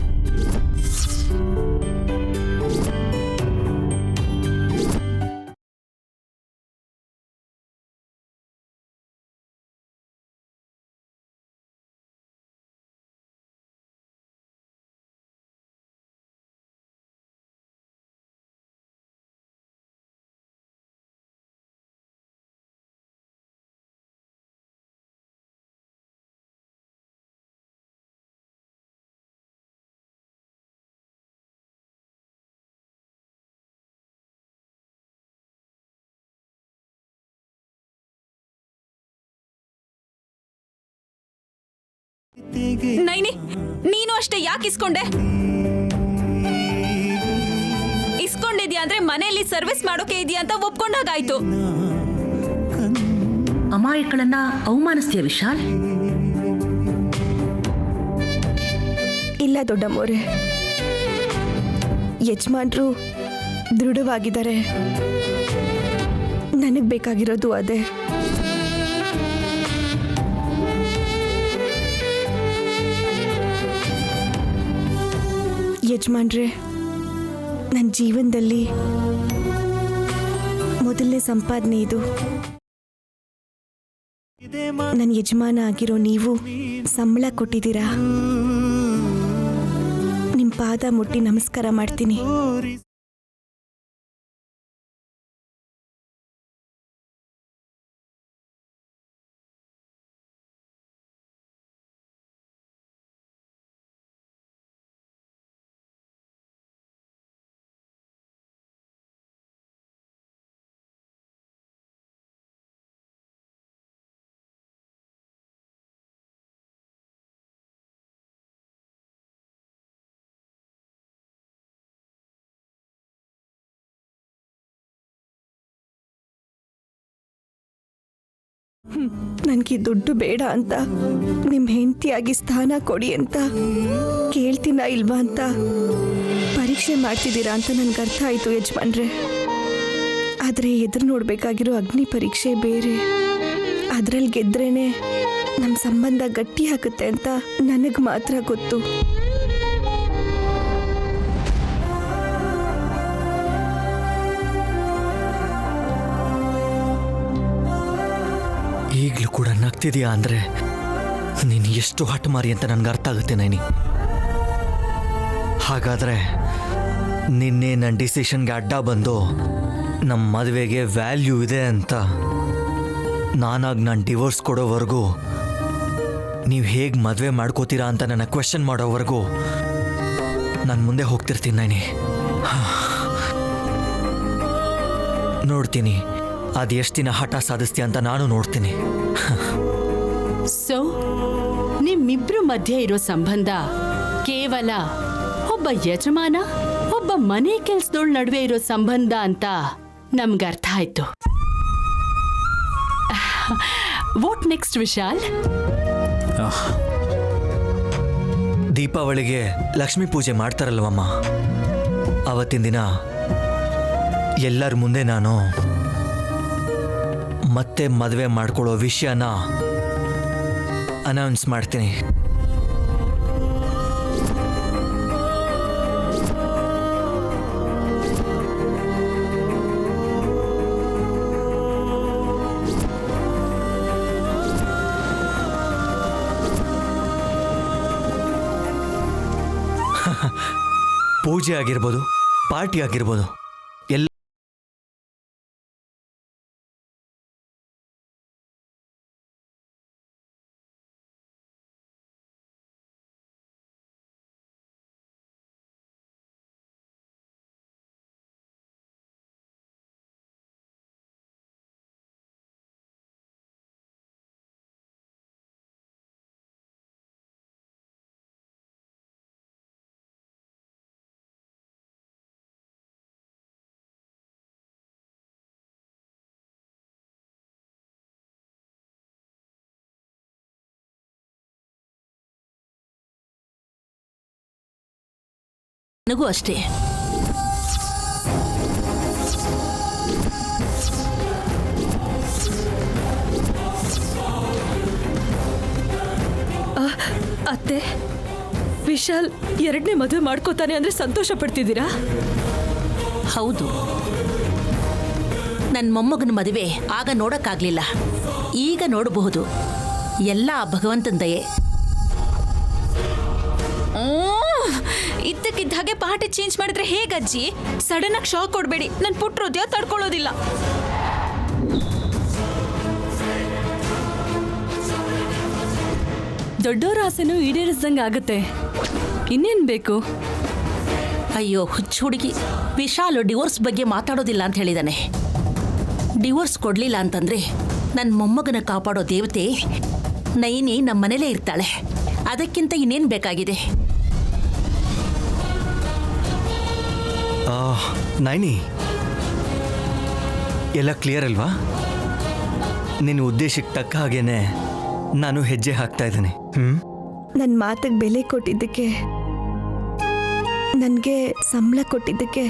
ನೈನಿ, ನೀನು ಅಷ್ಟೇ ಯಾಕೆ ಇಸ್ಕೊಂಡೆ? ಇಸ್ಕೊಂಡಿದ್ಯಾ ಅಂದ್ರೆ ಮನೆಯಲ್ಲಿ ಸರ್ವಿಸ್ ಮಾಡೋಕೆ ಇದೆಯಾ ಅಂತ ಒಪ್ಕೊಂಡಾಗಾಯ್ತು. ಅಮಾಯಕಳನ್ನ ಅವಮಾನಿಸ್ತೀಯ ವಿಶಾಲ್? ಇಲ್ಲ ದೊಡ್ಡಮ್ಮೋರೆ, ಯಜಮಾನ್ರು ದೃಢವಾಗಿದ್ದಾರೆ. ನನಗೆ ಬೇಕಾಗಿರೋದು ಅದೇ. ಯಜಮಾನ್ರೆ, ನನ್ನ ಜೀವನದಲ್ಲಿ ಮೊದಲನೇ ಸಂಪಾದನೆ ಇದು. ನನ್ನ ಯಜಮಾನ ಆಗಿರೋ ನೀವು ಸಂಬಳ ಕೊಟ್ಟಿದ್ದೀರಾ. ನಿಮ್ಮ ಪಾದ ಮುಟ್ಟಿ ನಮಸ್ಕಾರ ಮಾಡ್ತೀನಿ. ನನಗೆ ದುಡ್ಡು ಬೇಡ ಅಂತ, ನಿಮ್ಮ ಹೆಂಡತಿಯಾಗಿ ಸ್ಥಾನ ಕೊಡಿ ಅಂತ ಕೇಳ್ತೀನ ಇಲ್ವಾ ಅಂತ ಪರೀಕ್ಷೆ ಮಾಡ್ತಿದ್ದೀರಾ ಅಂತ ನನಗೆ ಅರ್ಥ ಆಯಿತು ಯಜಮಾನ್ರೆ. ಆದರೆ ಎದುರು ನೋಡಬೇಕಾಗಿರೋ ಅಗ್ನಿ ಪರೀಕ್ಷೆ ಬೇರೆ. ಅದರಲ್ಲಿ ಗೆದ್ರೇನೆ ನಮ್ಮ ಸಂಬಂಧ ಗಟ್ಟಿ ಆಗುತ್ತೆ ಅಂತ ನನಗೆ ಮಾತ್ರ ಗೊತ್ತು. ಈಗಲೂ ಕೂಡ ನಗ್ತಿದೀಯಾ ಅಂದರೆ ನೀನು ಎಷ್ಟು ಹಠಮಾರಿ ಅಂತ ನನಗೆ ಅರ್ಥ ಆಗುತ್ತೆ ನೈನಿ. ಹಾಗಾದರೆ ನಿನ್ನೆ ನನ್ನ ಡಿಸಿಷನ್ಗೆ ಅಡ್ಡ ಬಂದು ನಮ್ಮ ಮದುವೆಗೆ ವ್ಯಾಲ್ಯೂ ಇದೆ ಅಂತ ನಾನು ಡಿವೋರ್ಸ್ ಕೊಡೋವರೆಗೂ, ನೀವು ಹೇಗೆ ಮದುವೆ ಮಾಡ್ಕೋತೀರಾ ಅಂತ ನನ್ನ ಕ್ವೆಶ್ಚನ್ ಮಾಡೋವರೆಗೂ ನಾನು ಮುಂದೆ ಹೋಗ್ತಿರ್ತೀನಿ ನೈನಿ. ನೋಡ್ತೀನಿ ಅದು ಎಷ್ಟು ದಿನ ಹಠ ಸಾಧಿಸ್ತೀಯ ಅಂತ ನಾನು ನೋಡ್ತೀನಿ. ಸೊ ನಿಮ್ಮಿಬ್ರು ಮಧ್ಯೆ ಇರೋ ಸಂಬಂಧ ಕೇವಲ ಒಬ್ಬ ಯಜಮಾನ ಒಬ್ಬ ಮನೆ ಕೆಲ್ಸದೋಳ್ ನಡುವೆ ಇರೋ ಸಂಬಂಧ ಅಂತ ನಮ್ಗೆ ಅರ್ಥ ಆಯ್ತು. What next Vishal? ದೀಪಾವಳಿಗೆ ಲಕ್ಷ್ಮೀ ಪೂಜೆ ಮಾಡ್ತಾರಲ್ವಮ್ಮ, ಅವತ್ತಿನ ದಿನ ಎಲ್ಲರ ಮುಂದೆ ನಾನು ಮತ್ತೆ ಮದುವೆ ಮಾಡ್ಕೊಳ್ಳೋ ವಿಷಯನ ಅನೌನ್ಸ್ ಮಾಡ್ತೀನಿ. ಪೂಜೆ ಆಗಿರ್ಬೋದು, ಪಾರ್ಟಿ ಆಗಿರ್ಬೋದು, ಎಲ್ಲ ನನಗೂ ಅಷ್ಟೇ. ಅತ್ತೆ, ವಿಶಾಲ್ 2ನೇ ಮದುವೆ ಮಾಡ್ಕೋತಾನೆ ಅಂದ್ರೆ ಸಂತೋಷ ಪಡ್ತಿದ್ದೀರಾ? ಹೌದು, ನನ್ನ ಮೊಮ್ಮಗನ ಮದುವೆ ಆಗ ನೋಡಕ್ಕಾಗ್ಲಿಲ್ಲ, ಈಗ ನೋಡಬಹುದು. ಎಲ್ಲ ಆ ಭಗವಂತನ ದಯೆ. ಇದ್ದಕ್ಕಿದ್ದ ಹಾಗೆ ಪಾಠ ಚೇಂಜ್ ಮಾಡಿದ್ರೆ ಹೇಗಜ್ಜಿ? ಸಡನ್ ಆಗಿ ಶಾಕ್ ಕೊಡ್ಬೇಡಿ, ನನ್ ಪುಟ್ಟ ಹೃದಯ ತಡ್ಕೊಳ್ಳೋದಿಲ್ಲ. ದೊಡ್ಡೋರ ಆಸೆನೂ ಈಡೇರಿಸ್ದಂಗೆ ಆಗುತ್ತೆ. ಇನ್ನೇನ್ ಬೇಕು? ಅಯ್ಯೋ ಹುಚ್ಚು ಹುಡುಗಿ, ವಿಶಾಲ್ ಡಿವೋರ್ಸ್ ಬಗ್ಗೆ ಮಾತಾಡೋದಿಲ್ಲ ಅಂತ ಹೇಳಿದಾನೆ. ಡಿವೋರ್ಸ್ ಕೊಡ್ಲಿಲ್ಲ ಅಂತಂದ್ರೆ ನನ್ನ ಮೊಮ್ಮಗನ ಕಾಪಾಡೋ ದೇವತೆ ನೈನಿ ನಮ್ಮ ಮನೇಲೇ ಇರ್ತಾಳೆ. ಅದಕ್ಕಿಂತ ಇನ್ನೇನು ಬೇಕಾಗಿದೆ? ನೈನಿ, ಎಲ್ಲ ಕ್ಲಿಯರ್ ಅಲ್ವಾ? ನಿನ್ನ ಉದ್ದೇಶಕ್ಕೆ ತಕ್ಕ ಹಾಗೇನೆ ನಾನು ಹೆಜ್ಜೆ ಹಾಕ್ತಾ ಇದ್ದೀನಿ. ನನ್ನ ಮಾತಿಗೆ ಬೆಲೆ ಕೊಟ್ಟಿದ್ದಕ್ಕೆ, ನನಗೆ ಸಂಬಳ ಕೊಟ್ಟಿದ್ದಕ್ಕೆ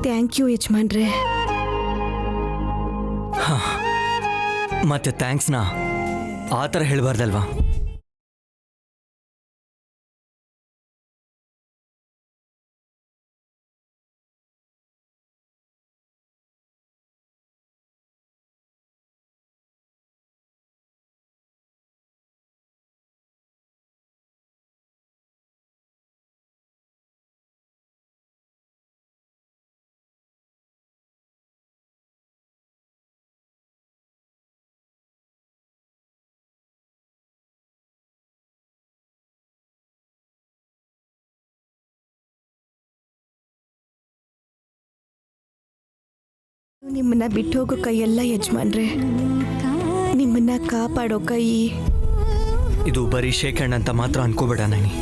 ಥ್ಯಾಂಕ್ ಯು ಯಜಮಾನ್ರೆ. ಮತ್ತೆ ಥ್ಯಾಂಕ್ಸ್ನ ಆ ಥರ ಹೇಳಬಾರ್ದಲ್ವಾ? ನಿಮ್ಮನ್ನ ಬಿಟ್ಟು ಹೋಗೋ ಕೈಯೆಲ್ಲ ಯಜಮಾನ್ರೆ, ನಿಮ್ಮನ್ನ ಕಾಪಾಡೋ ಕೈ. ಇದು ಬರೀ ಶೇಖರಣ್ ಅಂತ ಮಾತ್ರ ಅನ್ಕೋಬೇಡ ನೈನಿ.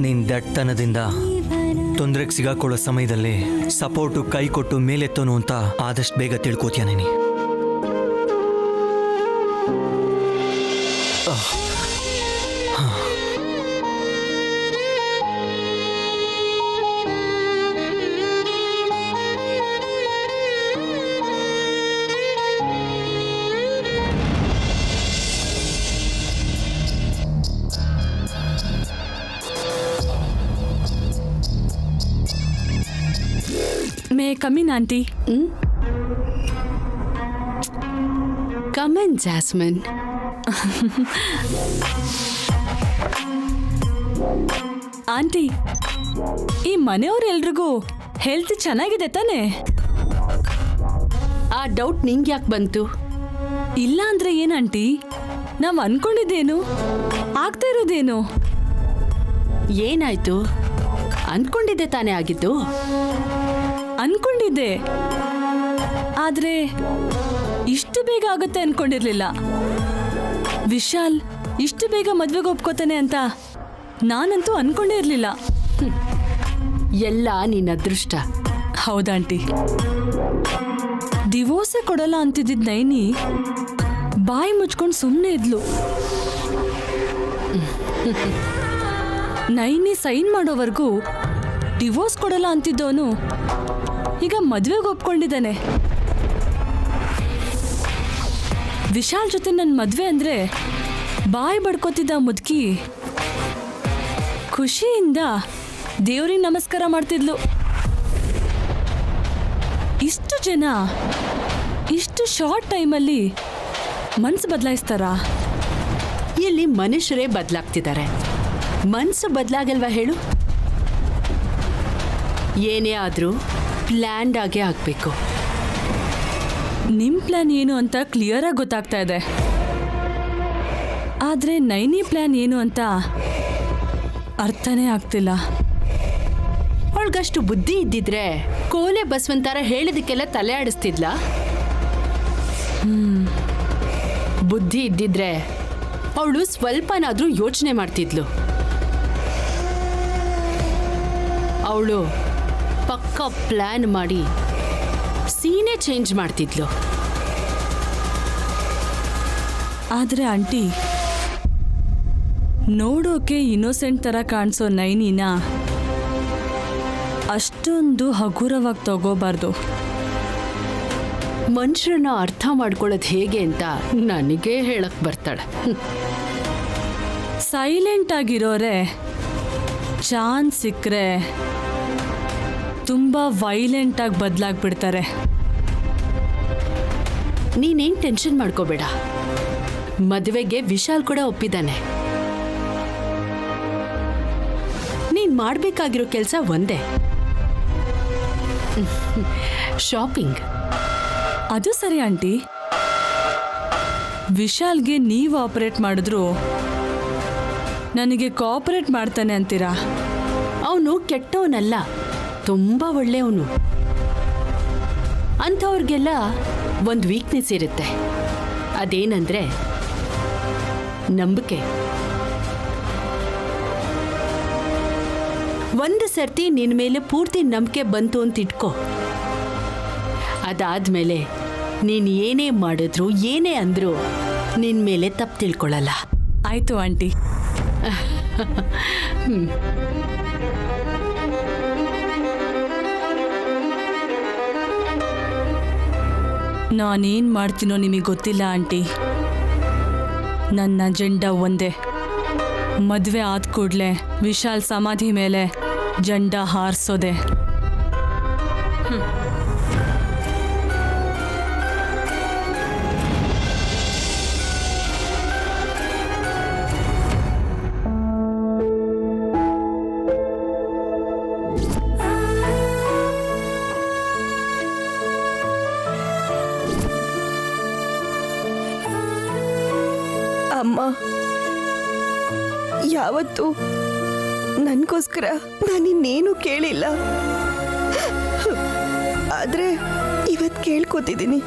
ನೀನ್ ದಟ್ಟತನದಿಂದ ತೊಂದರೆಗೆ ಸಿಗಾಕೊಳ್ಳೋ ಸಮಯದಲ್ಲಿ ಸಪೋರ್ಟು ಕೈ ಕೊಟ್ಟು ಮೇಲೆತ್ತೋನು ಅಂತ ಆದಷ್ಟು ಬೇಗ ತಿಳ್ಕೋತೀಯ Naini. May come in aunty. Come in Jasmine. Aunty, ಈ ಮನೆಯವ್ರೆಲ್ರಿಗೂ ಹೆಲ್ತ್ ಚೆನ್ನಾಗಿದೆ ತಾನೇ? ಆ ಡೌಟ್ ನಿಂಗೆ ಯಾಕೆ ಬಂತು? ಇಲ್ಲ ಅಂದ್ರೆ ಏನಂಟಿ? ನಾವ್ ಅನ್ಕೊಂಡಿದ್ದೇನು, ಆಗ್ತಾ ಇರೋದೇನು? ಏನಾಯ್ತು? ಅನ್ಕೊಂಡಿದ್ದೆ ತಾನೇ ಆಗಿದ್ದು? ಅನ್ಕೊಂಡಿದ್ದೆ, ಆದ್ರೆ ಇಷ್ಟು ಬೇಗ ಆಗುತ್ತೆ ಅನ್ಕೊಂಡಿರ್ಲಿಲ್ಲ. ವಿಶಾಲ್ ಇಷ್ಟು ಬೇಗ ಮದ್ವೆಗೆ ಒಪ್ಕೋತಾನೆ ಅಂತ ನಾನಂತೂ ಅನ್ಕೊಂಡೇ ಇರ್ಲಿಲ್ಲ. ಎಲ್ಲ ನಿನ್ನ ಅದೃಷ್ಟ. ಹೌದಾಂಟಿ, ಡಿವೋರ್ಸೇ ಕೊಡಲ್ಲ ಅಂತಿದ್ದಿದ್ ನೈನಿ ಬಾಯಿ ಮುಚ್ಕೊಂಡು ಸುಮ್ಮನೆ ಇದ್ಲು. ನೈನಿ ಸೈನ್ ಮಾಡೋವರೆಗೂ ಡಿವೋರ್ಸ್ ಕೊಡಲ್ಲ ಅಂತಿದ್ದವನು ಈಗ ಮದ್ವೆಗೆ ಒಪ್ಕೊಂಡಿದ್ದಾನೆ. ವಿಶಾಲ್ ಜೊತೆ ನನ್ನ ಮದ್ವೆ ಅಂದ್ರೆ ಬಾಯಿ ಬಡ್ಕೋತಿದ್ದ ಮುದುಕಿ ಖುಷಿಯಿಂದ ದೇವ್ರಿಗೆ ನಮಸ್ಕಾರ ಮಾಡ್ತಿದ್ಲು. ಇಷ್ಟು ಜನ ಇಷ್ಟು ಶಾರ್ಟ್ ಟೈಮಲ್ಲಿ ಮನ್ಸು ಬದಲಾಯಿಸ್ತಾರಾ? ಇಲ್ಲಿ ಮನುಷ್ಯರೇ ಬದಲಾಗ್ತಿದ್ದಾರೆ, ಮನ್ಸು ಬದಲಾಗಲ್ವಾ ಹೇಳು? ಏನೇ ಆದ್ರೂ ಪ್ಲ್ಯಾನ್ಡ್ ಆಗೇ ಆಗ್ಬೇಕು. ನಿಮ್ ಪ್ಲಾನ್ ಏನು ಅಂತ ಕ್ಲಿಯರ್ ಆಗಿ ಗೊತ್ತಾಗ್ತಾ ಇದೆ, ಆದ್ರೆ ನೈನಿ ಪ್ಲಾನ್ ಏನು ಅಂತ ಅರ್ಥನೇ ಆಗ್ತಿಲ್ಲ. ಅವಳಿಗಷ್ಟು ಬುದ್ಧಿ ಇದ್ದಿದ್ರೆ ಕೋಲೆ ಬಸವಂತರ ಹೇಳಿದಕ್ಕೆಲ್ಲ ತಲೆ ಆಡಿಸ್ತಿದ್ಲ. ಬುದ್ಧಿ ಇದ್ದಿದ್ರೆ ಅವಳು ಸ್ವಲ್ಪನಾದ್ರೂ ಯೋಚನೆ ಮಾಡ್ತಿದ್ಲು. ಅವಳು ಪಕ್ಕ ಪ್ಲಾನ್ ಮಾಡಿ ಸೀನೆ ಚೇಂಜ್ ಮಾಡ್ತಿದ್ಲು. ಆದ್ರೆ ಆಂಟಿ, ನೋಡೋಕೆ ಇನ್ನೋಸೆಂಟ್ ತರ ಕಾಣಿಸೋ ನೈನಿನ ಅಷ್ಟೊಂದು ಹಗುರವಾಗಿ ತಗೋಬಾರ್ದು. ಮನುಷ್ಯರನ್ನ ಅರ್ಥ ಮಾಡ್ಕೊಳ್ಳೋದು ಹೇಗೆ ಅಂತ ನನಗೇ ಹೇಳಕ್ ಬರ್ತಾಳೆ. ಸೈಲೆಂಟ್ ಆಗಿರೋರೆ ಚಾನ್ಸ್ ಸಿಕ್ಕರೆ ತುಂಬ ವೈಲೆಂಟ್ ಆಗಿ ಬದಲಾಗ್ಬಿಡ್ತಾರೆ. ನೀನೇನ್ ಟೆನ್ಷನ್ ಮಾಡ್ಕೋಬೇಡ. ಮದುವೆಗೆ ವಿಶಾಲ್ ಕೂಡ ಒಪ್ಪಿದ್ದಾನೆ. ನೀನ್ ಮಾಡ್ಬೇಕಾಗಿರೋ ಕೆಲಸ ಒಂದೇ, ಶಾಪಿಂಗ್. ಅದು ಸರಿ ಆಂಟಿ. ವಿಶಾಲ್ಗೆ ನೀವು ಆಪರೇಟ್ ಮಾಡಿದ್ರು ನನಗೆ ಕೋಆಪರೇಟ್ ಮಾಡ್ತಾನೆ ಅಂತೀರಾ? ಅವನು ಕೆಟ್ಟವನಲ್ಲ, ತುಂಬಾ ಒಳ್ಳೆಯವನು. ಅಂಥವ್ರಿಗೆಲ್ಲ ಒಂದು ವೀಕ್ನೆಸ್ ಇರುತ್ತೆ. ಅದೇನಂದ್ರೆ ನಂಬಿಕೆ. ಒಂದು ಸರ್ತಿ ನಿನ್ನ ಮೇಲೆ ಪೂರ್ತಿ ನಂಬಿಕೆ ಬಂತು ಅಂತ ಇಟ್ಕೋ. ಅದಾದ್ಮೇಲೆ ನೀನು ಏನೇ ಮಾಡಿದ್ರು ಏನೇ ಅಂದ್ರು ನಿನ್ನ ಮೇಲೆ ತಪ್ಪು ತಿಳ್ಕೊಳ್ಳಲ್ಲ. ಆಯ್ತು ಆಂಟಿ. ನಾನೇನು ಮಾಡ್ತೀನೋ ನಿಮಗೆ ಗೊತ್ತಿಲ್ಲ ಆಂಟಿ. ನನ್ನ ಅಜೆಂಡಾ ಒಂದೇ, ಮದುವೆ ಆದ ಕೂಡಲೇ ವಿಶಾಲ್ ಸಮಾಧಿ ಮೇಲೆ ಜೆಂಡಾ ಹಾರಿಸೋದೆ. ಅಮ್ಮ ಯಾವತ್ತು ನನಗೋಸ್ಕರ ನಾನಿನ್ನೇನು ಕೇಳಿಲ್ಲ. ಆದ್ರೆ ಇವತ್ತು ಕೇಳ್ಕೊತಿದ್ದೀನಿ.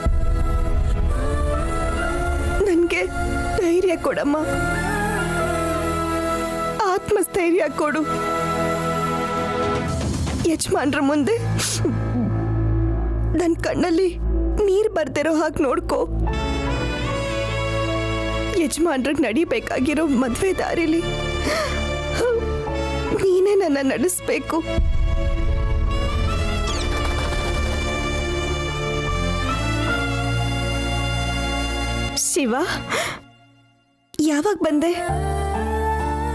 ನನಗೆ ಧೈರ್ಯ ಕೊಡಮ್ಮ, ಆತ್ಮಸ್ಥೈರ್ಯ ಕೊಡು. ಯಜಮಾನ್ರ ಮುಂದೆ ನನ್ನ ಕಣ್ಣಲ್ಲಿ ನೀರು ಬರ್ದಿರೋ ಹಾಗೆ ನೋಡ್ಕೋ. ಯಜಮಾನ್ರಿಗೆ ನಡಿಬೇಕಾಗಿರೋ ಮದುವೆ ದಾರಿಲಿ ನೀನೇ ನನ್ನ ನಡೆಸ್ಬೇಕು. ಶಿವ, ಯಾವಾಗ ಬಂದೆ?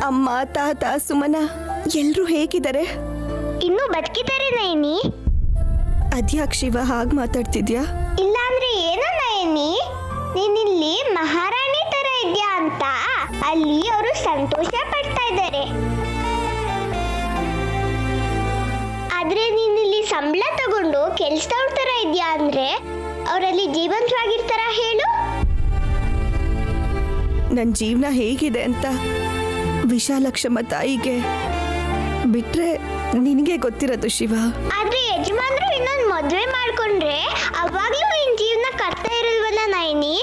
ಅಮ್ಮ, ತಾತ, ಸುಮನ ಎಲ್ರೂ ಹೇಗಿದ್ದಾರೆ? ಇನ್ನೂ ಬದುಕಿದ್ದಾರೆ ನಯನಿ. ಅದ್ಯಾಕ್ ಶಿವ ಹಾಗೆ ಮಾತಾಡ್ತಿದ್ಯಾ? ಇಲ್ಲಾಂದ್ರೆ ಏನೋ ನಯನಿ, ನೀನಿಲ್ಲಿ ಮಹಾರಾಣಿ ತರ ಇದ್ಯಾ ಅಂತ ಅಲ್ಲಿ ಅವರು ಸಂತೋಷ ಪಡ್ತಾ ಇದ್ದಾರೆ. ಆದ್ರೆ ನೀನಿಲ್ಲಿ ಸಂಬಳ ತಗೊಂಡು ಕೆಲ್ಸದವ್ರ ತರ ಇದ್ಯಾ ಅಂದ್ರೆ ಅವರಲ್ಲಿ ಜೀವಂತವಾಗಿರ್ತಾರ ಹೇಳು? ನನ್ನ ಜೀವನ ಹೇಗಿದೆ ಅಂತ ವಿಶಾಲಕ್ಷಮ್ಮ ತಾಯಿಗೆ ಬಿಟ್ರೆ ನಿನಗೆ ಗೊತ್ತಿರೋದು ಶಿವ. ಆದ್ರೆ ಯಜಮಾನ್ರು ಇನ್ನೊಂದು ಮದ್ವೆ ಮಾಡ್ಕೊಂಡ್ರೆ ಅವಾಗ್ಲೂ ನಿನ್ ಜೀವನ ಕರ್ತಾ ಇರಲ್ವಲ್ಲ ನಯನಿ?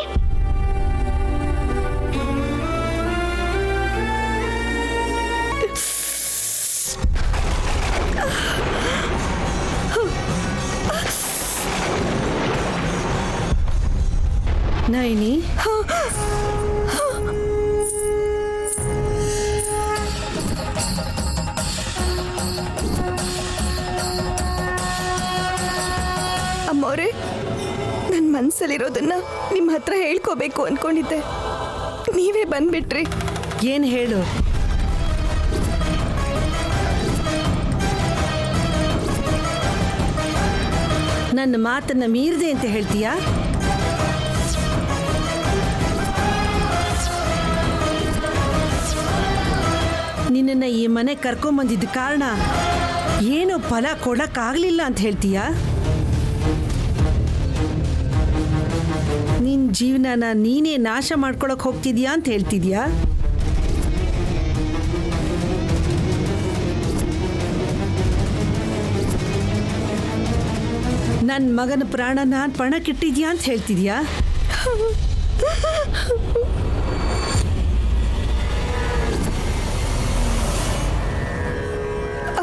ನಯನಿ, ಅಮ್ಮವ್ರೆ, ನನ್ನ ಮನಸ್ಸಲ್ಲಿರೋದನ್ನ ನಿಮ್ಮ ಹತ್ರ ಹೇಳ್ಕೋಬೇಕು ಅನ್ಕೊಂಡಿದ್ದೆ. ನೀವೇ ಬಂದ್ಬಿಟ್ರಿ. ಏನು ಹೇಳು? ನನ್ನ ಮಾತನ್ನ ಮೀರಿದೆ ಅಂತ ಹೇಳ್ತೀಯಾ? ನಿನ್ನನ್ನ ಈ ಮನೆ ಕರ್ಕೊಂಬಂದಿದ್ದ ಕಾರಣ ಏನು ಫಲ ಕೊಡಕ್ಕಾಗ್ಲಿಲ್ಲ ಅಂತ ಹೇಳ್ತೀಯಾ? ನಿನ್ನ ಜೀವನನ ನೀನೇ ನಾಶ ಮಾಡ್ಕೊಳಕ್ ಹೋಗ್ತಿದ್ಯಾ ಅಂತ ಹೇಳ್ತಿದ್ಯಾ? ನನ್ನ ಮಗನ ಪ್ರಾಣನ ಪಣಕ್ಕಿಟ್ಟಿದ್ಯಾ ಅಂತ ಹೇಳ್ತಿದ್ಯಾ?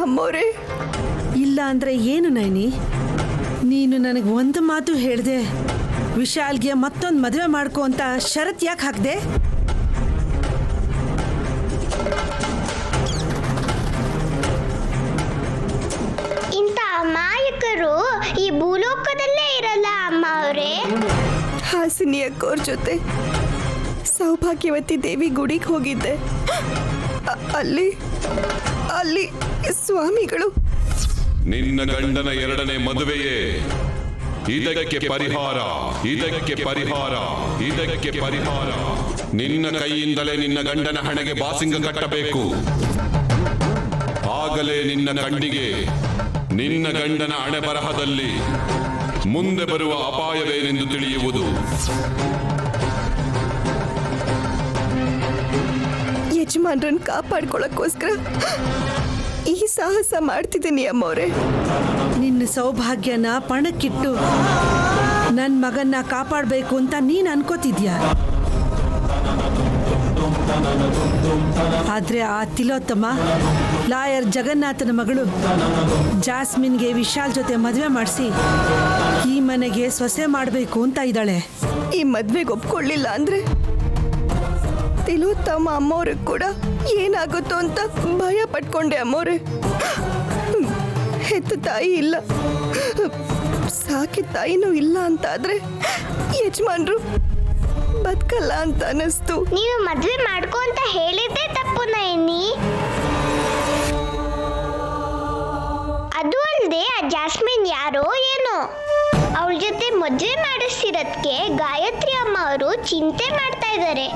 ಅಮ್ಮವ್ರೆ, ಇಲ್ಲ ಅಂದ್ರೆ ಏನು ನೈನಿ? ನೀನು ನನಗೆ ಒಂದು ಮಾತು ಹೇಳ್ದೆ ವಿಶಾಲ್ಗೆ ಮತ್ತೊಂದು ಮದುವೆ ಮಾಡ್ಕೊ ಅಂತ ಷರತ್ ಯಾಕೆ ಹಾಕ್ದೆ? ಇಂಥ ಅಮಾಯಕರು ಈ ಭೂಲೋಕದಲ್ಲೇ ಇರಲ್ಲ ಅಮ್ಮ ಅವರೇ. ಹಾಸಿನಿ ಅಕ್ಕೋರ್ ಜೊತೆ ಸೌಭಾಗ್ಯವತಿ ದೇವಿ ಗುಡಿಗೆ ಹೋಗಿದ್ದೆ. ಅಲ್ಲಿ ಅಲ್ಲಿ ಸ್ವಾಮಿಗಳು ನಿನ್ನ ಗಂಡನ ಎರಡನೇ ಮದುವೆಯೇ ಇದಕ್ಕೆ ಪರಿಹಾರ, ಇದಕ್ಕೆ ಪರಿಹಾರ, ಇದಕ್ಕೆ ಪರಿಹಾರ. ನಿನ್ನ ಕೈಯಿಂದಲೇ ನಿನ್ನ ಗಂಡನ ಹಣೆಗೆ ಬಾಸಿಂಗ ಕಟ್ಟಬೇಕು. ಆಗಲೇ ನಿನ್ನ ಕಣ್ಣಿಗೆ ನಿನ್ನ ಗಂಡನ ಹಣೆ ಬರಹದಲ್ಲಿ ಮುಂದೆ ಬರುವ ಅಪಾಯವೇನೆಂದು ತಿಳಿಯುವುದು. ಯಜಮಾನ್ರನ್ನ ಕಾಪಾಡ್ಕೊಳಕ್ಕೋಸ್ಕರ ಈ ಸಾಹಸ ಮಾಡ್ತಿದ್ದೀನಿ ಅಮ್ಮವ್ರೆ. ನಿನ್ನ ಸೌಭಾಗ್ಯನ ಪಣಕ್ಕಿಟ್ಟು ನನ್ನ ಮಗನ್ನ ಕಾಪಾಡಬೇಕು ಅಂತ ನೀನು ಅನ್ಕೋತಿದ್ಯಾ. ಆದ್ರೆ ಆ ತಿಲೋತ್ತಮ ಲಾಯರ್ ಜಗನ್ನಾಥನ ಮಗಳು ಜಾಸ್ಮಿನ್ಗೆ ವಿಶಾಲ್ ಜೊತೆ ಮದುವೆ ಮಾಡಿಸಿ ಈ ಮನೆಗೆ ಸೊಸೆ ಮಾಡಬೇಕು ಅಂತ ಇದ್ದಾಳೆ. ಈ ಮದ್ವೆಗೆ ಒಪ್ಕೊಳ್ಳಿಲ್ಲ ಅಂದ್ರೆ ತಿಲೋತ್ತಮ ಅಮ್ಮವ್ರಿಗೆ ಕೂಡ ಏನಾಗುತ್ತೋ ಅಂತ ಭಯ ಪಟ್ಕೊಂಡೆ ಅಮ್ಮವ್ರೆ. ಹೆತ್ತ ತಾಯಿ ಇಲ್ಲ, ಸಾಕಿದ ತಾಯಿನೂ ಇಲ್ಲ ಅಂತ ಆದ್ರೆ ಯಜಮಾನ್ರು ಬದುಕಲ್ಲ ಅಂತ ಅನಿಸ್ತು. ನೀನು ಮದ್ವೆ ಮಾಡ್ಕೊ ಅಂತ ಹೇಳಿದ್ದೆ ತಪ್ಪು ನಯನಿ. ಅದು ಅಲ್ಲದೆ ಆ ಜಾಸ್ಮಿನ್ ಯಾರೋ ಏನೋ, ಅವಳ ಜೊತೆ ಮದ್ವೆ ಮಾಡಿಸಿರೋದಕ್ಕೆ ಗಾಯತ್ರಿ ಅಮ್ಮ ಅವರು ಚಿಂತೆ ಮಾಡ್ತಾ ಇದ್ದಾರೆ.